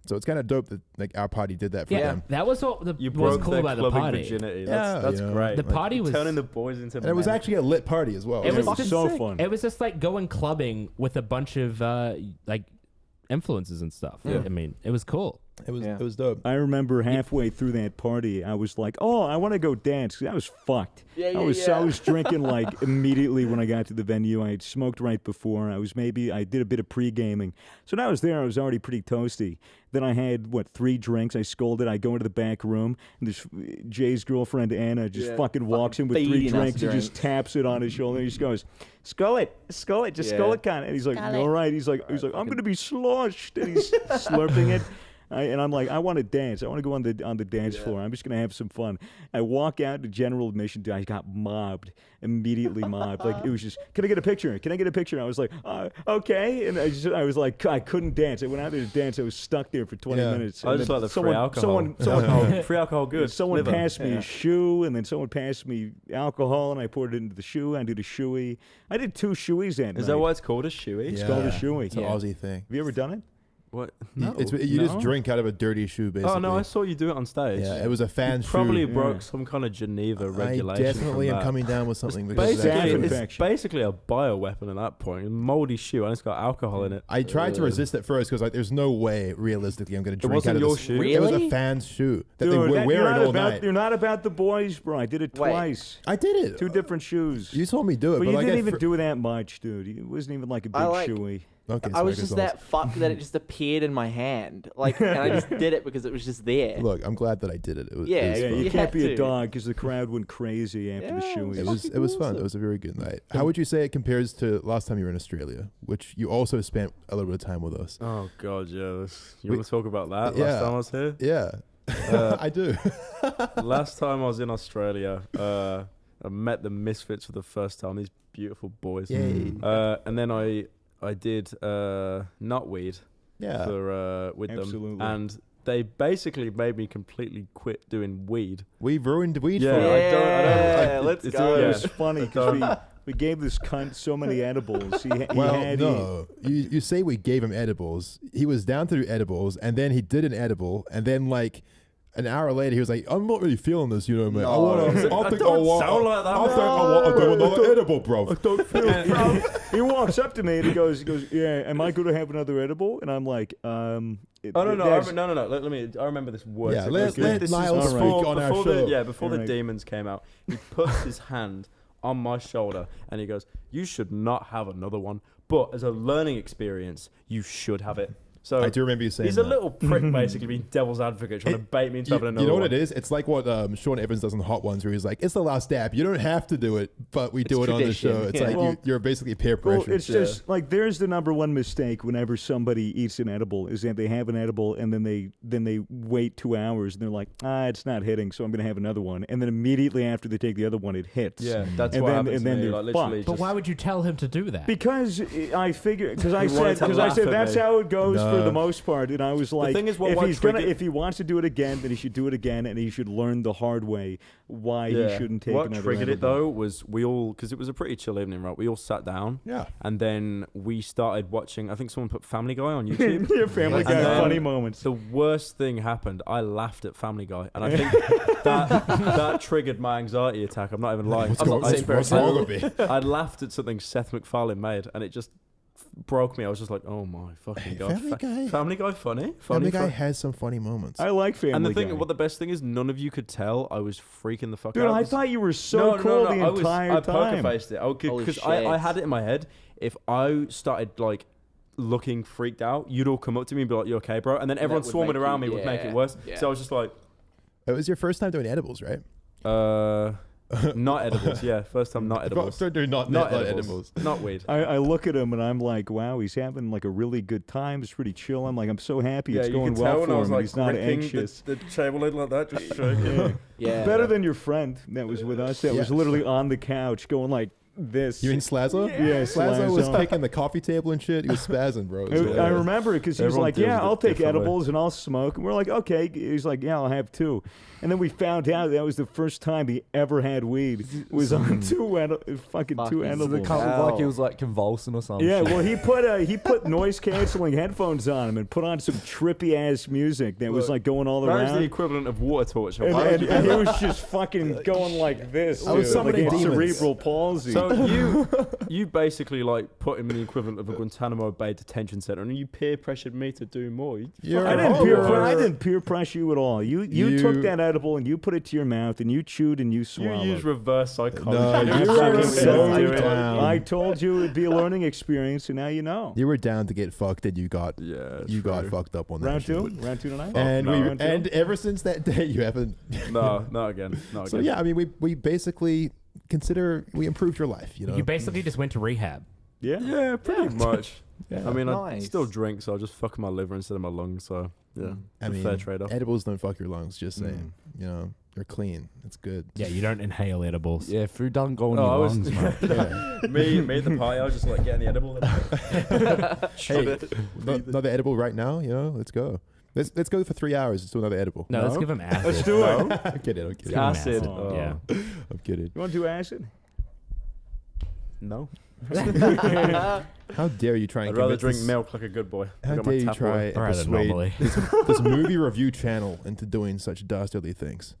So it's kind of dope that like our party did that for them. That was what you was broke cool their about the clubbing party. virginity. Yeah, That's great. The party was turning the boys into And it was men. actually a lit party as well. It was Fucking just so fun. It was just like going clubbing with a bunch of like influences and stuff. Yeah. I mean, it was cool. It was dope. I remember halfway through that party, I was like, "Oh, I want to go dance." 'Cause I was fucked. I was drinking like immediately when I got to the venue. I had smoked right before. I did a bit of pre-gaming. So when I was there, I was already pretty toasty. Then I had 3 drinks. I scolded. I go into the back room, and this Jay's girlfriend Anna just fucking walks in with 3 feeding us drinks and just taps it on his shoulder. And he just goes, "Skull it, just skull it, kind of." And he's like, "All right." He's like, "I'm gonna be sloshed," and he's slurping it. And I'm like, I want to dance. I want to go on the dance floor. I'm just gonna have some fun. I walk out to general admission. I got mobbed, immediately mobbed. Like it was just, can I get a picture? Can I get a picture? And I was like, okay. And I was like, I couldn't dance. I went out there to dance. I was stuck there for 20 minutes. I And just then like the free alcohol. Someone free alcohol, good. Someone Liver. passed me a shoe, and then someone passed me alcohol, and I poured it into the shoe. I did a shoey. I did 2 shoeys that night. Is that why it's called a shoey? It's called a shoey. It's an Aussie thing. Have you ever done it? What? You just drink out of a dirty shoe, basically. Oh no, I saw you do it on stage. Yeah, it was a fan shoe. Probably broke some kind of Geneva regulation. I definitely from am that. coming down with something. because of Staph that. Basically, it's infection. basically a bioweapon at that point. A moldy shoe, and it's got alcohol in it. I tried to resist at first because there's no way, realistically, I'm going to drink wasn't out of your this. shoe? It was a Really? fan's shoe that they Dude, were you're wearing not all about, night. You're not about the boys, bro. I did it Wait. twice. I did it. 2 different shoes. You told me do it, But but you like didn't I even fr- do that much, dude. It wasn't even like a big shoey. Okay, I was sorry, just Gonzalez. that fucked that it just appeared in my hand. Like, and I just did it because it was just there. Look, I'm glad that I did it. It was, Yeah, it was Yeah, fun. you You can't had be a to. dog because the crowd went crazy after the shoey. It was fun. It was a very good night. How would you say it compares to last time you were in Australia, which you also spent a little bit of time with us? Oh god, yeah. You We- want to talk about that? Yeah. Last time I was here. Yeah, I do. Last time I was in Australia, I met the Misfits for the first time. These beautiful boys. Yay. And then I did nutweed Yeah. for with Absolutely. them, and they basically made me completely quit doing weed. We ruined weed Yeah, for you. Yeah, let's it's- go. It was funny because we gave this cunt so many edibles. He Well, had no. You say we gave him edibles. He was down to do edibles, and then he did an edible, and then like an hour later, he was like, "I'm not really feeling this, you know, man. No. I want to. I don't sound like that, I think I want to do another edible, bro. I don't feel it. He walks up to me and he goes, yeah, am I going to have another edible? And I'm like, no. that's- No. Let me. I remember this word. Yeah, let Niall speak on our show. Before the demons came out, he puts his hand on my shoulder and he goes, "You should not have another one, but as a learning experience, you should have it." So I do remember you saying he's that. a little prick, basically being devil's advocate, trying to bait me into having another. You know what one. it is? It's like what Sean Evans does in Hot Ones, where he's like, "It's the last dab. You don't have to do it, but we do it on the tradition. show." It's Yeah. like Well, you're basically peer Well, pressure. it's just like there's the number one mistake whenever somebody eats an edible is that they have an edible and then they wait 2 hours and they're like, it's not hitting, so I'm going to have another one, and then immediately after they take the other one, it hits. Yeah, that's And what then- happened and to then me. they're Like literally, fucked. But just- why would you tell him to do that? Because I figured, because I He wanted said, to laugh at that's me. how it goes for No. the most part, and I was like, thing is, what if he wants to do it again, then he should do it again, and he should learn the hard way why he shouldn't take What another triggered it edible. though was we all, because it was a pretty chill evening, right? We all sat down, yeah. and then we started watching. I think someone put Family Guy on YouTube. Yeah, Family And Guy then funny moments. The worst thing happened. I laughed at Family Guy, and I think that triggered my anxiety attack. I'm not even lying. What's I'm not the same person. wrong with me? I laughed at something Seth MacFarlane made, and it just broke me. I was just like, "Oh my fucking god!" Family Guy funny. Family Guy has some funny moments. I like Family And the Guy. thing, what the best thing is, none of you could tell I was freaking the fuck Dude, out. I thought you were so cool the entire I time. poker faced it. Holy Because I shit. had it in my head. If I started like looking freaked out, you'd all come up to me and be like, "You okay, bro?" And then everyone would swarming make around you- me would make it yeah, worse. yeah. So I was just like, It was your first time doing edibles, right? not edibles. Yeah, first time not edibles. Start doing not edibles. Not weed. I look at him and I'm like, wow, he's having like a really good time. It's pretty chill. I'm like, I'm so happy it's you going could well tell when for I him. was And like he's not gripping anxious. the table lid like that, just shaking. Yeah. Better than your friend that was with us. That was Yeah. literally on the couch going like this. You mean Slazo? Yeah, Slazo was Slazo. kicking the coffee table and shit. He was spazzing, bro. It was I hilarious. remember it because he was Everyone like, deals yeah, with it I'll take differently. edibles and I'll smoke. And we're like, okay. He's like, yeah, I'll have two. And then we found out that was the first time he ever had weed. Was on two edibles. So edibles. So kind of like he was like convulsing or something. Yeah, well, he put noise canceling headphones on him and put on some trippy ass music that was like going all That is the around. equivalent of water torture. And, Why would you and do he that? was just fucking going like this. I was dude, like summoning he had demons. cerebral palsy. So you basically like put him in the equivalent of a Guantanamo Bay detention center, and you peer pressured me to do more. You're I a didn't horror. peer pressure you at all. You took that edible and you put it to your mouth and you chewed and you You swallowed. use reverse psychology. No, It you was were fucking so weird. down. I told you it'd be a learning experience, and now you know. You were down to get fucked, and you got Yeah, got fucked up on that. Round shit. two? Round two tonight? And no. Round two? and ever since that day, you haven't. No, not again. Not So again. yeah, I mean, we basically consider we improved your life. You know, You basically just went to rehab. Yeah. Yeah, pretty much. Yeah. I mean, I Nice. still drink, so I just fuck my liver instead of my lungs. So yeah, I it's mean, a fair trade off. edibles don't fuck your lungs. Just saying, you know, they're clean. It's good. Yeah, you don't inhale edibles. Yeah, food doesn't go in Oh, I your was- lungs, mate. Yeah. me at the party, I was just like getting the edible. Hey, another edible right now. You know, let's go. Let's go for 3 hours. Let's do another edible. No, let's give him acid. Let's do it. I'm kidding. I'm kidding. Give him Acid. Oh. Yeah. I'm kidding. You want to do acid? No, How dare you try and I'd rather convince drink this- milk like a good boy. I How got my dare you tap try water. and Or rather persuade normally. this movie review channel into doing such dastardly things?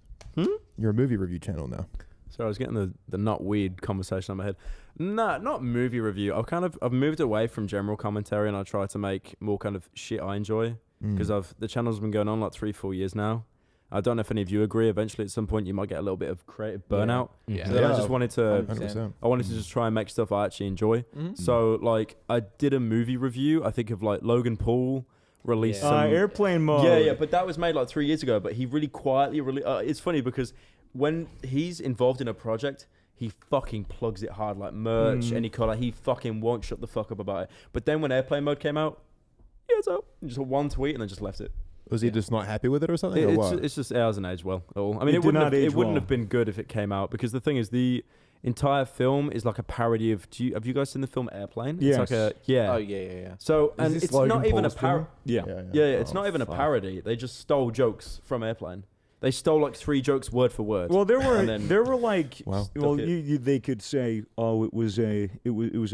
You're a movie review channel now. So I was getting the not weed conversation on my head. Nah, not movie review. I've moved away from general commentary, and I try to make more kind of shit I enjoy because the channel's been going on like 3-4 years now. I don't know if any of you agree. Eventually, at some point, you might get a little bit of creative burnout. Yeah. So then I Yeah. just wanted to. 100%. I wanted to just try and make stuff I actually enjoy. So like, I did a movie review. I think of like Logan Paul released Yeah. some. Airplane mode. Yeah, but that was made like 3 years ago. But he really quietly it's funny because when he's involved in a project, he fucking plugs it hard, like merch, any color. He fucking won't shut the fuck up about it. But then when Airplane Mode came out, yeah, so just one tweet and then just left it. Was he just not happy with it or something? or what? It's just it hasn't aged well at all. I mean, It it did wouldn't not have, age it wouldn't well. have been good if it came out because the thing is the entire film is like a parody of. Have you guys seen the film Airplane? Yes. It's like a yeah. Oh yeah. So and this it's Logan not even a Paul's film? parody. Yeah. Yeah, it's Oh, not even a fuck. parody. They just stole jokes from Airplane. They stole like 3 jokes word for word. Well, there And then were like, Wow. well, Stuck they could say, oh, it was a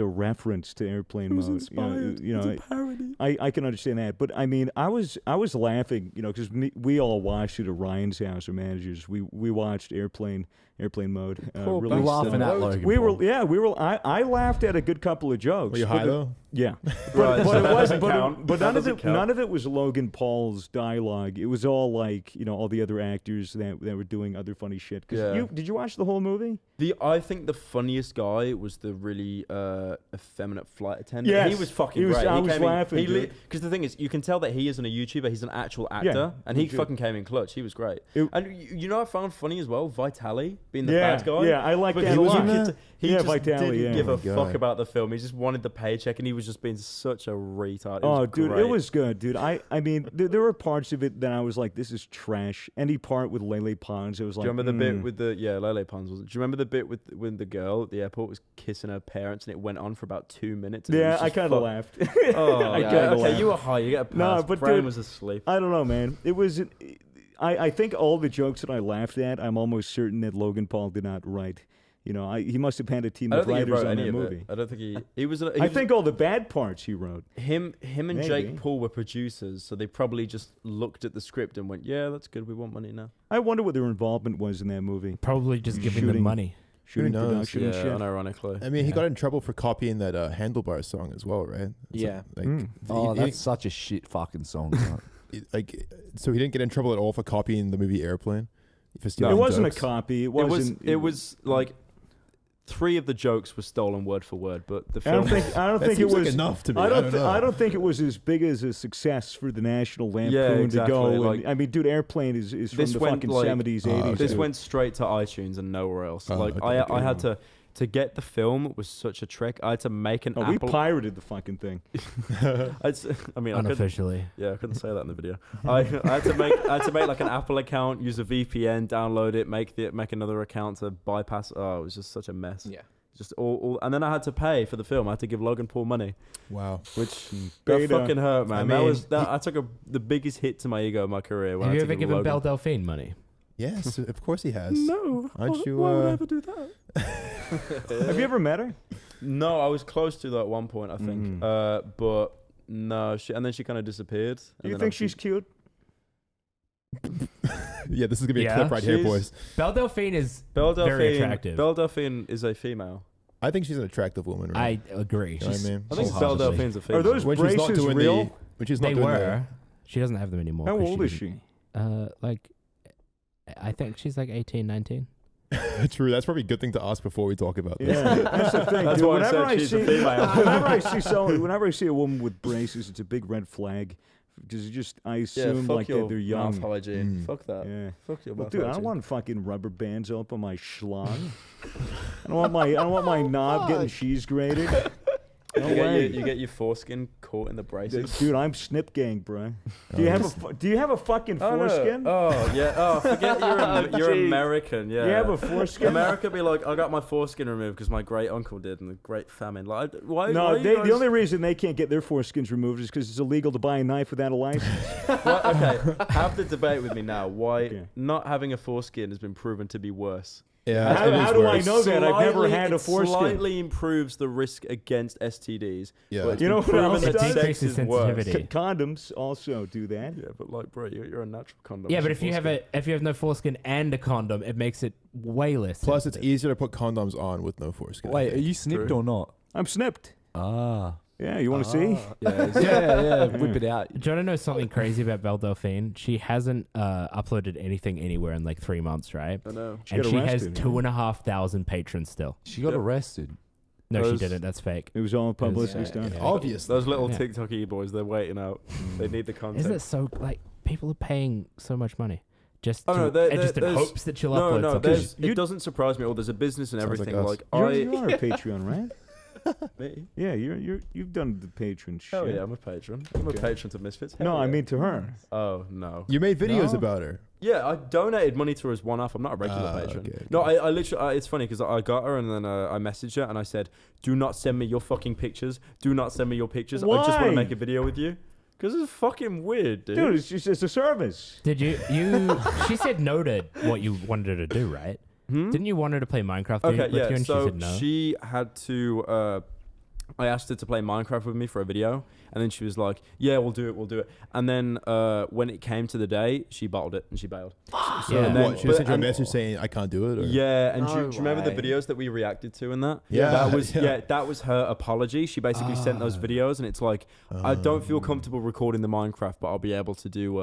reference to airplane mode. parody. I can understand that, but I mean, I was laughing, because we all watched it at Ryan's house, or managers. We watched airplane mode. Poor Really You're laughing silly. at Logan We Paul. were. I laughed at a good couple of jokes. Were you but high though? Yeah, Right, but so it that was, doesn't count. but That none of doesn't it. count. None of it was Logan Paul's dialogue. It was all like all the other actors that were doing other funny shit. Yeah. Did you watch the whole movie? I think the funniest guy was the really effeminate flight attendant. Yes. He was fucking He was- great. I was laughing, dude. Because the thing is, you can tell that he isn't a YouTuber. He's an actual actor, and he legit. fucking came in clutch. He was great. And you know, what I found funny as well, Vitali being the Yeah, bad guy. yeah, I like Because that a you lot. could t- He Yeah, just Vitali, didn't yeah. give Oh a my fuck God. about the film. He just wanted the paycheck, and he was just being such a retard. It Oh, was dude, great. it was good, dude. I mean, there were parts of it that I was like, this is trash. Any part with Lele Pons, it was like, Do you remember the bit with the Lele Pons? Was it? Do you remember the bit with when the girl at the airport was kissing her parents and it went on for about 2 minutes? And it Yeah, was I just kind of fuck- laughed. Oh, I yeah, kinda okay, laughed. you were high. You get a pass. No, but Brian dude, was asleep. I don't know, man. It was. I think all the jokes that I laughed at, I'm almost certain that Logan Paul did not write. He must have had a team I of don't think he writers wrote on any that of movie. it. I don't think he was. I think all the bad parts he wrote. him and Maybe. Jake Paul were producers, so they probably just looked at the script and went, "Yeah, that's good. We want money now." I wonder what their involvement was in that movie. Probably just giving them Shooting. money. Shooting knows? production and Yeah, shit. unironically. I mean, he Yeah. got in trouble for copying that Handlebar song as well, right? Yeah. Like, Mm. Oh, he- that's such a shit fucking song. so he didn't get in trouble at all for copying the movie Airplane. For It stealing wasn't jokes? a copy. It was like 3 of the jokes were stolen word for word, but the I film. don't think. I don't That think it seems like was enough to me. I don't. know. I don't think it was as big as a success for the National Lampoon Yeah, to exactly, go. like- And, I mean, dude, Airplane is from This the went, fucking like- 70s, Oh, 80s. okay. This dude. went straight to iTunes and nowhere else. Oh, Like okay, I okay. had to get the film was such a trick. I had to make an Oh, we Apple. pirated the fucking thing. I mean, I couldn't, Unofficially. yeah, I couldn't say that in the video. I had to make like an Apple account, use a VPN, download it, make another account to bypass. Oh, it was just such a mess. Yeah. Just all, and then I had to pay for the film. I had to give Logan Paul money, Wow. which that Beta. fucking hurt, man. I mean, I took the biggest hit to my ego of my career. When Have I you had to ever give given Logan. Belle Delphine money? Yes, of course he has. No, Aren't you, Why would I uh, ever do that? Have you ever met her? No, I was close to that at one point, I think. But no, and then she kind of disappeared. Do and you then think obviously- she's cute? Yeah, this is gonna be a Yeah, clip right here, she's- boys. Belle Delphine is Belle very Delphine? attractive. Belle Delphine is a female. I think she's an attractive woman. Right? I agree. You know what I mean? I think Oh, Belle possibly. Delphine's a female. Are those when she's not braces doing real? when she's not They doing were. She doesn't have them anymore. How 'cause old is didn't- she? Like, I think she's like 18, 19. True. That's probably a good thing to ask before we talk about this. Yeah, that's the thing. That's dude. why I Whenever said I she's see, a female. whenever I see a woman with braces, it's a big red flag because I assume fuck like your that they're young. mouth hygiene. Mm. Fuck that. Yeah. Fuck your Well, mouth dude, I hygiene. don't want fucking rubber bands up on my schlong. I don't want my knob getting cheese grated. No way. You get your foreskin caught in the braces. Dude, I'm snip gang, bro. Do you have a fucking foreskin? No. Oh yeah. Oh, forget you're Jeez. American. Yeah. Do you have a foreskin? America be like, I got my foreskin removed because my great uncle did in the Great Famine. Like, why? No, why you guys... the only reason they can't get their foreskins removed is because it's illegal to buy a knife without a license. Okay, have the debate with me now. Why Okay. not having a foreskin has been proven to be worse? Yeah. How- it is how do I worse. know that? I've never had a it foreskin. Slightly improves the risk against STDs. Yeah. but it's You know been what proven else that does? sex Decreases is worse. sensitivity. Condoms also do that. Yeah, but like, bro, you're a natural condom. Yeah, It's but a if you have foreskin. if you have no foreskin and a condom, it makes it way less. Plus, it's sensitive. easier to put condoms on with no foreskin. I Wait, are think. you snipped True. or not? I'm snipped. Ah. Yeah, you want to see? Yeah, whip it out. Do you want to know something crazy about Belle Delphine? She hasn't uploaded anything anywhere in like 3 months, right? I know. And got she has arrested, 2,500 patrons still. She got Yep. arrested. No, she Those- didn't. That's fake. It was all publicity Yeah, stuff. yeah. Obviously. Those little Yeah. TikTok boys, they're waiting out. They need the content. Isn't it so like people are paying so much money just Oh, no, just in there's- hopes that she'll No, upload no, something? it doesn't surprise me at all. There's a business and Sounds like everything. us. Like, You are a Patreon, right? me? Yeah, you've done the patron shit. Hell yeah, I'm a patron. I'm Okay. a patron to Misfits. No, Hell I yeah. mean to her. Oh no. You made videos No. about her. Yeah, I donated money to her as one-off. I'm not a regular Ah, patron. okay, No, okay. I literally. It's funny because I got her and then I messaged her and I said, "Do not send me your fucking pictures. Do not send me your pictures. I just want Why? to make a video with you." Because it's fucking weird, dude. Dude, it's a service. Did you? She said no to what you wanted her to do, right? Didn't you want her to play Minecraft with you? And so she said no. she had to. I asked her to play Minecraft with me for a video, and then she was like, "Yeah, we'll do it." And then when it came to the day, she bottled it and she bailed. Yeah. And then, What? She sent you a message saying I can't do it. Or? Yeah, and do No you remember the way. videos that we reacted to and that? Yeah, that was yeah. that was her apology. She basically sent those videos, and it's like, I don't feel comfortable recording the Minecraft, but I'll be able to do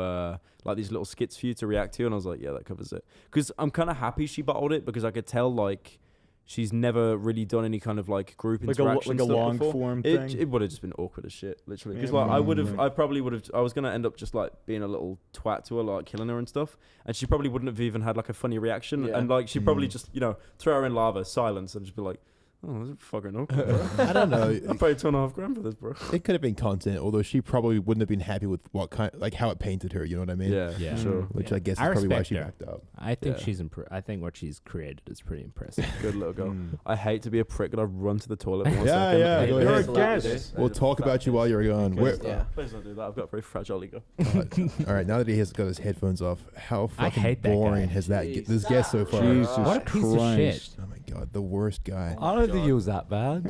like these little skits for you to react to. And I was like, yeah, that covers it. Because I'm kind of happy she bottled it because I could tell like she's never really done any kind of like group interaction like a stuff long before. form It thing. would have just been awkward as shit, literally. Because Yeah, like I probably would have. I was gonna end up just like being a little twat to her, like killing her and stuff, and she probably wouldn't have even had like a funny reaction, Yeah. and like she'd probably just throw her in lava, silence, and just be like, "Oh, this is fucking awkward, bro." I don't know. I paid $2.5 for this, bro. It could have been content, although she probably wouldn't have been happy with what kind, like how it painted her. You know what I mean? Yeah, Yeah. for sure. Which Yeah. I guess is I probably why respect she her. backed up. I think Yeah. she's I think what she's created is pretty impressive. Good little girl. Mm. I hate to be a prick, but I've run to the toilet for 1 Yeah, second. yeah, I go hate ahead. this. You're a guest. I We'll hate talk this. about you while you're gone. Please Where, Yeah. Please don't do that. I've got a very fragile ego. all right, now that he has got his headphones off, how I fucking hate that boring guy. has this guest so far? Jesus What a piece of shit. Christ. Oh my god, the worst guy. I don't think he was that bad.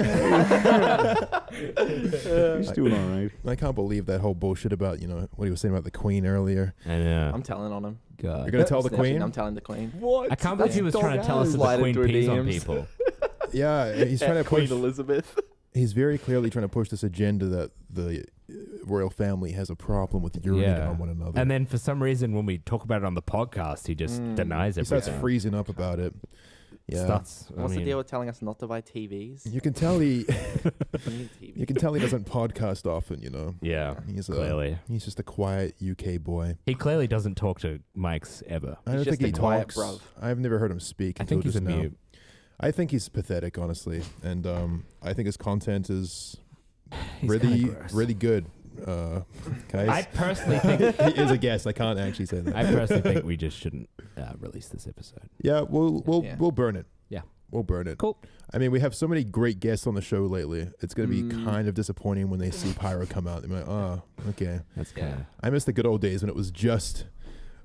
He's doing all right. I can't believe that whole bullshit about what he was saying about the Queen earlier. I know. I'm telling on him. God. You're gonna tell the Snitching, Queen? I'm telling the Queen. What? I can't believe he was trying to tell us that the Slide Queen into her pees on DMs. people. Yeah, he's trying to Queen push. Elizabeth. He's very clearly trying to push this agenda that the royal family has a problem with urinating Yeah. on one another. And then for some reason, when we talk about it on the podcast, he just denies he starts everything. freezing up about it. Yeah, What's the deal with telling us not to buy TVs? you can tell he We need TVs. you can tell he doesn't podcast often. Yeah, clearly. He's just a quiet UK boy. He clearly doesn't talk to mics ever. I don't He's think he just a quiet talks. bruv. I've never heard him speak. I think until he's a just now. mute. I think he's pathetic, honestly, and I think his content is He's really, kinda gross. really good. Guys, I personally think he is a guest. I can't actually say that. I personally think we just shouldn't release this episode. Yeah, we'll Yeah. we'll burn it. Yeah. We'll burn it. Cool. I mean, we have so many great guests on the show lately. It's going to be kind of disappointing when they see Pyro come out. They're like, oh, okay. That's Yeah. kind of. I miss the good old days when it was just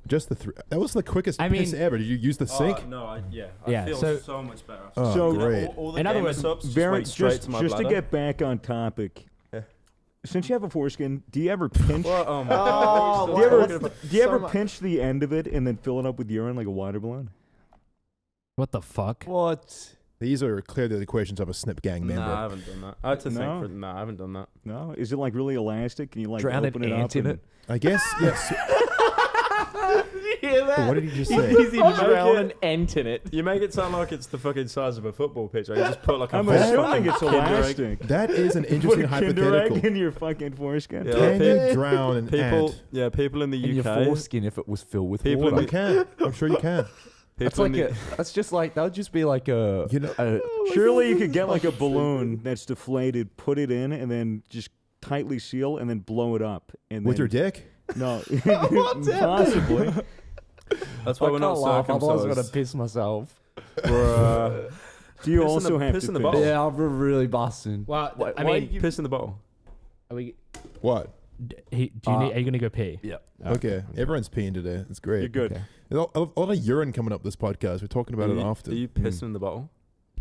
the three. That was the quickest I piss mean- ever. Did you use the sink? No, I Yeah, feel so- so much better. Oh, So- great. All the In other gamer words, subs just Very went straight just to my just to bladder. get back on topic. Yeah. Since you have a foreskin, do you ever pinch? Well, oh my Oh, God. do what? you ever, That's do you so ever much- pinch the end of it and then fill it up with urine like a water balloon? What the fuck? What? These are clearly the equations of a Snip Gang member. Nah, I haven't done that. I had to No? think for I haven't done that. No, is it like really elastic? Can you like Drown open an it up? ant in and- it? I guess, yes. You hear that? What did he just say? He's Make drown it- an ant in it. You make it sound like it's the fucking size of a football pitch. Right? You just put like a I'm whole assuming fucking it's Kinder Egg. elastic. That is an Put interesting a Kinder hypothetical. Egg in your fucking foreskin. Yeah. Can you drown an People, ant? yeah, people in the In your UK. foreskin if it was filled with People in water. You can. I'm sure you can. That's People in like the- that's just like that would just be like a You know- a- Surely you could get like a balloon that's deflated, put it in, and then just tightly seal, and then blow it up. And With then, your dick? No, possibly. That's why I we're not can't laugh, otherwise I'm gonna circumcised. piss myself. We're, Do you Piss in also the- have piss to in the piss? bottle. Yeah, I'm really busting. Well, Why- I why mean, you- piss in the bottle. are we? What? Are you going to go pee? Yeah. Okay. Everyone's peeing today. It's great. You're good. Okay. There's a lot of urine coming up this podcast. We're talking about it often. Are you pissing in the bottle?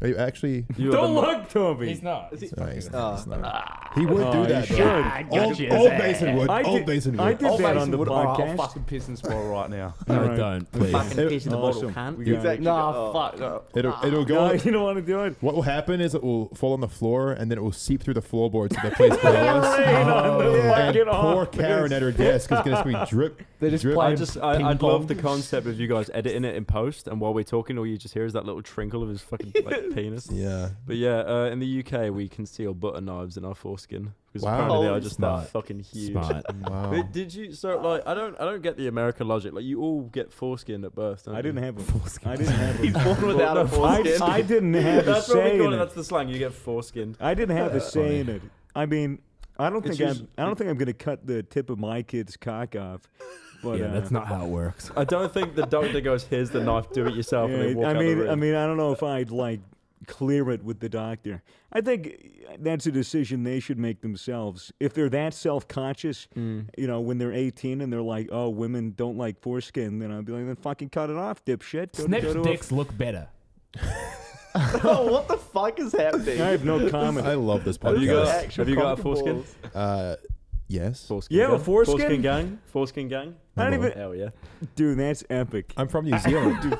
Are you actually? You Don't are the- look, Toby. He's not. Nice, Oh. nice, nice. He would do Oh, that. you though. should. I got you. Old Basin would. I Old did- Basin I would. did that on the I'll podcast. fucking piss and spoil right now. No, Alright. don't, please. Fucking piss in the bottle, Awesome. can't We you? got it. Exactly. Nah, fuck. No. It'll go. No, you don't want to do it. What will happen is it will fall on the floor and then it will seep through the floorboards to the place below us. Rain on the And fucking poor office. Karen at her desk is going to be drip. They just drip. play I'd love the concept of you guys editing it in post, and while we're talking, all you just hear is that little trinkle of his fucking like, penis. Yeah. But yeah, in the UK, we conceal butter knives in our foreskin because Wow. apparently they are Holy just smart. that fucking huge. Smart. Wow. But did you? So like, I don't get the American logic. Like, you all get foreskin at birth. Don't I you? didn't have a I didn't have He's a born without a foreskin. I didn't have a That's what we say call in it. it. That's the slang. You get foreskin. I didn't have a say in it. I mean, I don't It's think usually- I don't think I'm gonna cut the tip of my kid's cock off. But Yeah, that's not how it works. I don't think the doctor goes, "Here's the knife. Do it yourself." and they walk I out the mean, room. I don't know if I'd like clear it with the doctor. I think that's a decision they should make themselves. If they're that self-conscious, you know, when they're 18 and they're like, "Oh, women don't like foreskin," then I'd be like, "Then fucking cut it off, dipshit." Snip's dicks look better. Oh, what the fuck is happening? I have no comment. I love this Have you podcast. got a foreskin? Yes. Foreskin You have a gang? foreskin? Foreskin gang? Foreskin gang? I don't even. Hell yeah. Dude, that's epic. I'm from New Zealand.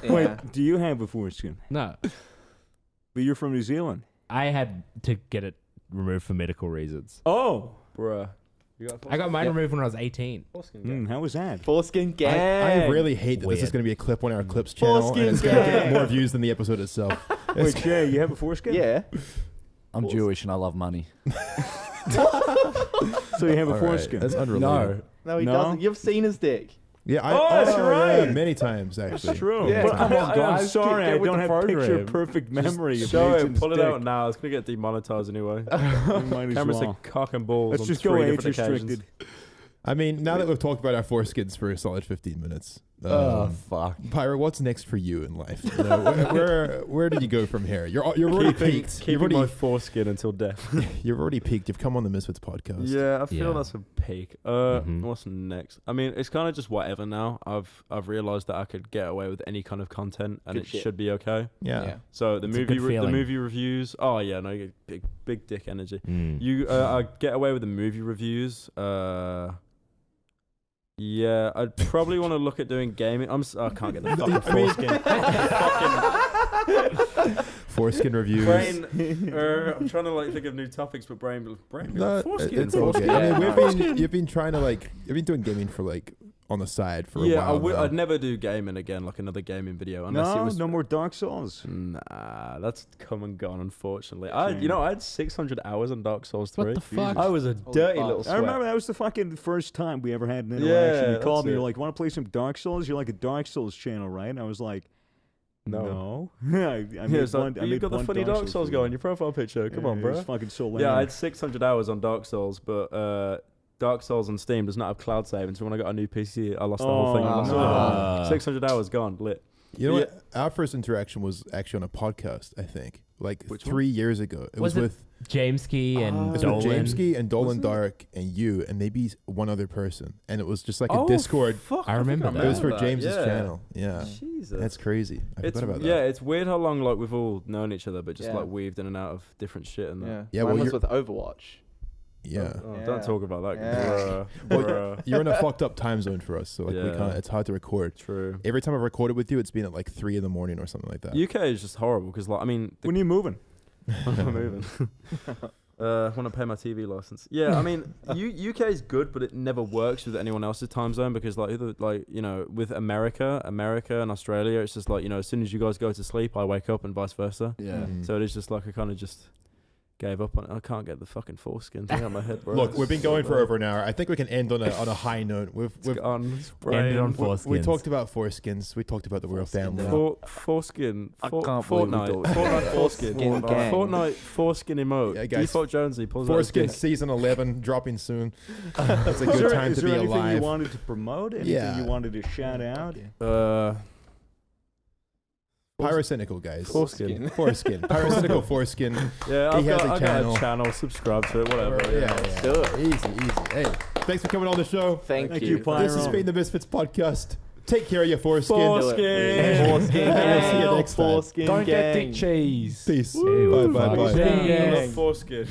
Yeah. Wait, do you have a foreskin? No, But you're from New Zealand. I had to get it removed for medical reasons. Oh. Bruh. You got a foreskin? I got mine Yep. removed when I was 18. Foreskin gang. How was that? Foreskin gang. I really hate that this is Weird. going to be a clip on our clips channel, Foreskin and it's going to get gang. more views than the episode itself. Wait, Jay, you have a foreskin? Yeah. I'm Jewish and I love money. So you have a All right, foreskin? that's unrelated. No. No, he No? doesn't. You've seen his dick. Yeah, Oh, that's yeah, right. many times actually. That's true. Yeah. But Come I'm, on, I'm guys, sorry, get I with don't the have picture program. perfect memory of Show it. Nathan's Pull it dick. out now. It's going to get demonetized anyway. We might as Cameras well. are cock and balls Let's on just 3 go age different occasions. restricted. I mean, now that we've talked about our foreskins for a solid 15 minutes, Oh, fuck. Pyro, what's next for you in life? You know, where did you go from here? You're already peaked. You've Keeping my already foreskin until death. you've already peaked. You've come on the Misfits podcast. Yeah, I feel Yeah. that's a peak. Mhm. What's next? I mean, it's kind of just whatever now. I've realized that I could get away with any kind of content and Good it shit. should be okay. Yeah. So the It's a movie good the feeling. movie reviews. Oh yeah, no, you get big dick energy. Mm. You I get away with the movie reviews. Yeah, I'd probably want to look at doing gaming. I can't get the fucking foreskin. Foreskin reviews. Brain. I'm trying to like think of new topics, but brain. No, Foreskin. it's all good. I mean, you've been trying to you've been doing gaming for on the side for a Yeah, while. now. I'd never do gaming again, like another gaming video, unless it No, was no more Dark Souls. Nah, that's come and gone, unfortunately. Shame. I had 600 hours on Dark Souls 3. What the fuck? I was a dirty fuck. little I sweat. remember that was the fucking first time we ever had an interaction. Yeah, You called that's me, you're it. like, "Want to play some Dark Souls?" You're like, "A Dark Souls channel, right?" And I was like, No. "No." I Yeah, made it's like, one. I you made got the one funny Dark Souls video. going, your profile picture. Come on, It bro. was fucking so lame. Yeah, I had 600 hours on Dark Souls, but Dark Souls on Steam does not have cloud save, and so when I got a new PC, I lost the whole thing. I Oh, lost no. it all. 600 hours gone, lit. You know what? Our first interaction was actually on a podcast. I think Which 3 years ago. It was Was it with Jameski and It's with Dolan. Jameski and Dolan Was it? Dark and you and maybe one other person, and it was just like a Oh, Discord. Fuck, I remember It was for that. James's Yeah. channel. Yeah, Jesus. that's crazy. I It's, forgot about yeah, that. it's weird how long like we've all known each other, but just Yeah. like weaved in and out of different shit and that. Yeah. Yeah, Mine well, was you're- with Overwatch. Yeah. Oh, Yeah. Don't talk about that. Yeah. Well, bruh. You're in a fucked up time zone for us, so we Yeah. can't. It's hard to record. True. Every time I've recorded with you, it's been at 3 a.m. or something like that. UK is just horrible because, like, I mean, When are you moving? I'm moving. I want to pay my TV license. Yeah, I mean, UK is good, but it never works with anyone else's time zone because, like, with America and Australia, it's just like, as soon as you guys go to sleep, I wake up and vice versa. Yeah. Mm. So it is just like I kind of just gave up on it. I can't get the fucking foreskin thing out of my head, bro. Look, we've been It's going so for bad. over an hour. I think we can end on a high note. We've It's gone. It's Ended on brain. foreskins. we talked about foreskins. We talked about the royal Foreskin, family. yeah. Foreskin. I can't believe we Fortnite. talked- Fortnite foreskin. Foreskin gang. Fortnite foreskin emote. Yeah, guys. Default Jonesy pulls Foreskin out his dick. season 11 dropping soon. That's a Is good there- time is to be there anything alive. you wanted to promote? Anything Yeah. you wanted to shout out? Pyrocynical, guys. Foreskin. Foreskin. Pyrocynical foreskin. Yeah, He has a I got channel. a channel. Subscribe to it. Whatever. Yeah. Do it. Easy. Hey, thanks for coming on the show. Thank Thank you. you, Pyro. This has been the Misfits podcast. Take care of your foreskin. Foreskin. Foreskin And we'll see you gang. next time. Foreskin Don't get gang. dick cheese. Peace. Ew, Bye. fuck. Bye. Gang. Foreskin.